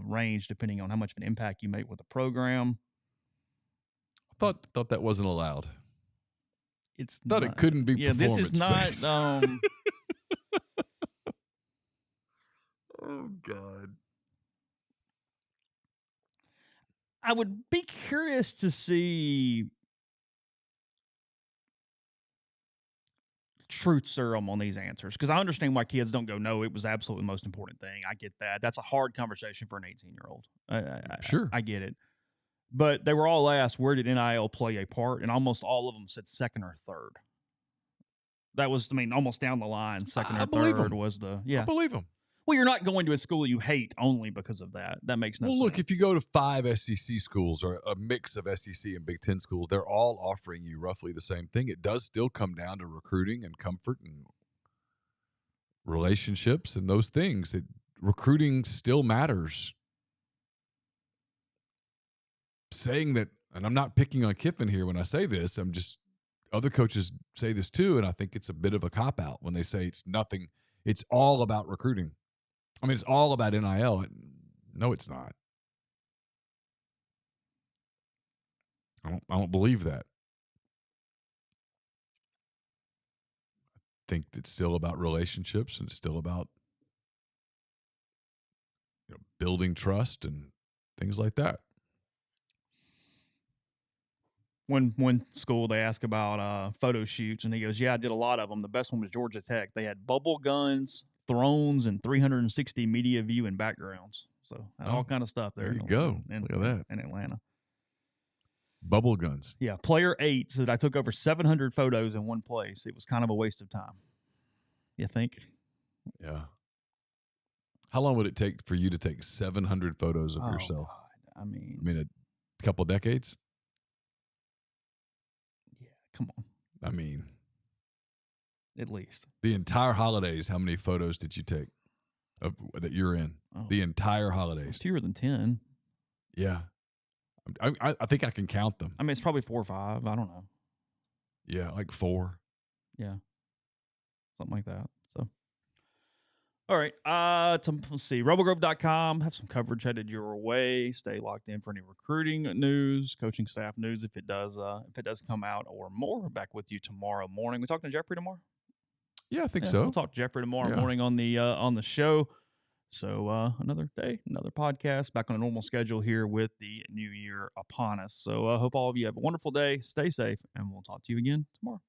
range depending on how much of an impact you make with the program. I thought that wasn't allowed. It's thought it couldn't be. Yeah, this is not. Oh God. I would be curious to see truth serum on these answers because I understand why kids don't go, no, it was absolutely the most important thing. I get that. That's a hard conversation for an 18-year-old. Sure. I get it. But they were all asked, where did NIL play a part? And almost all of them said second or third. That was, almost down the line, second or third was the, yeah. I believe them. Well, you're not going to a school you hate only because of that. That makes no sense. Well, look, if you go to 5 SEC schools or a mix of SEC and Big Ten schools, they're all offering you roughly the same thing. It does still come down to recruiting and comfort and relationships and those things. Recruiting still matters. Saying that, and I'm not picking on Kiffin here when I say this, I'm just, other coaches say this too, and I think it's a bit of a cop-out when they say it's nothing, it's all about recruiting. It's all about NIL. No, it's not. I don't believe that. I think it's still about relationships and it's still about building trust and things like that. One school they ask about photo shoots, and he goes, "Yeah, I did a lot of them. The best one was Georgia Tech. They had bubble guns, thrones, and 360 media view and backgrounds. So all kind of stuff there. There you go. In, Look at that. in Atlanta. Bubble guns. Yeah, player 8 said I took over 700 photos in one place. It was kind of a waste of time. You think? Yeah. How long would it take for you to take 700 photos of yourself? God. I mean, a couple decades? Yeah, come on. I mean, at least. The entire holidays, how many photos did you take that you're in? Oh, the entire holidays. Fewer than 10. Yeah. I think I can count them. I mean, it's probably 4 or 5. I don't know. Yeah, like 4. Yeah. Something like that. So, all right. Let's see. RebelGrove.com. Have some coverage headed your way. Stay locked in for any recruiting news, coaching staff news if it does come out or more. Back with you tomorrow morning. We talking to Jeffrey tomorrow? Yeah, I think so. We'll talk to Jeffrey tomorrow morning on the show. So another day, another podcast, back on a normal schedule here with the new year upon us. So I hope all of you have a wonderful day. Stay safe, and we'll talk to you again tomorrow.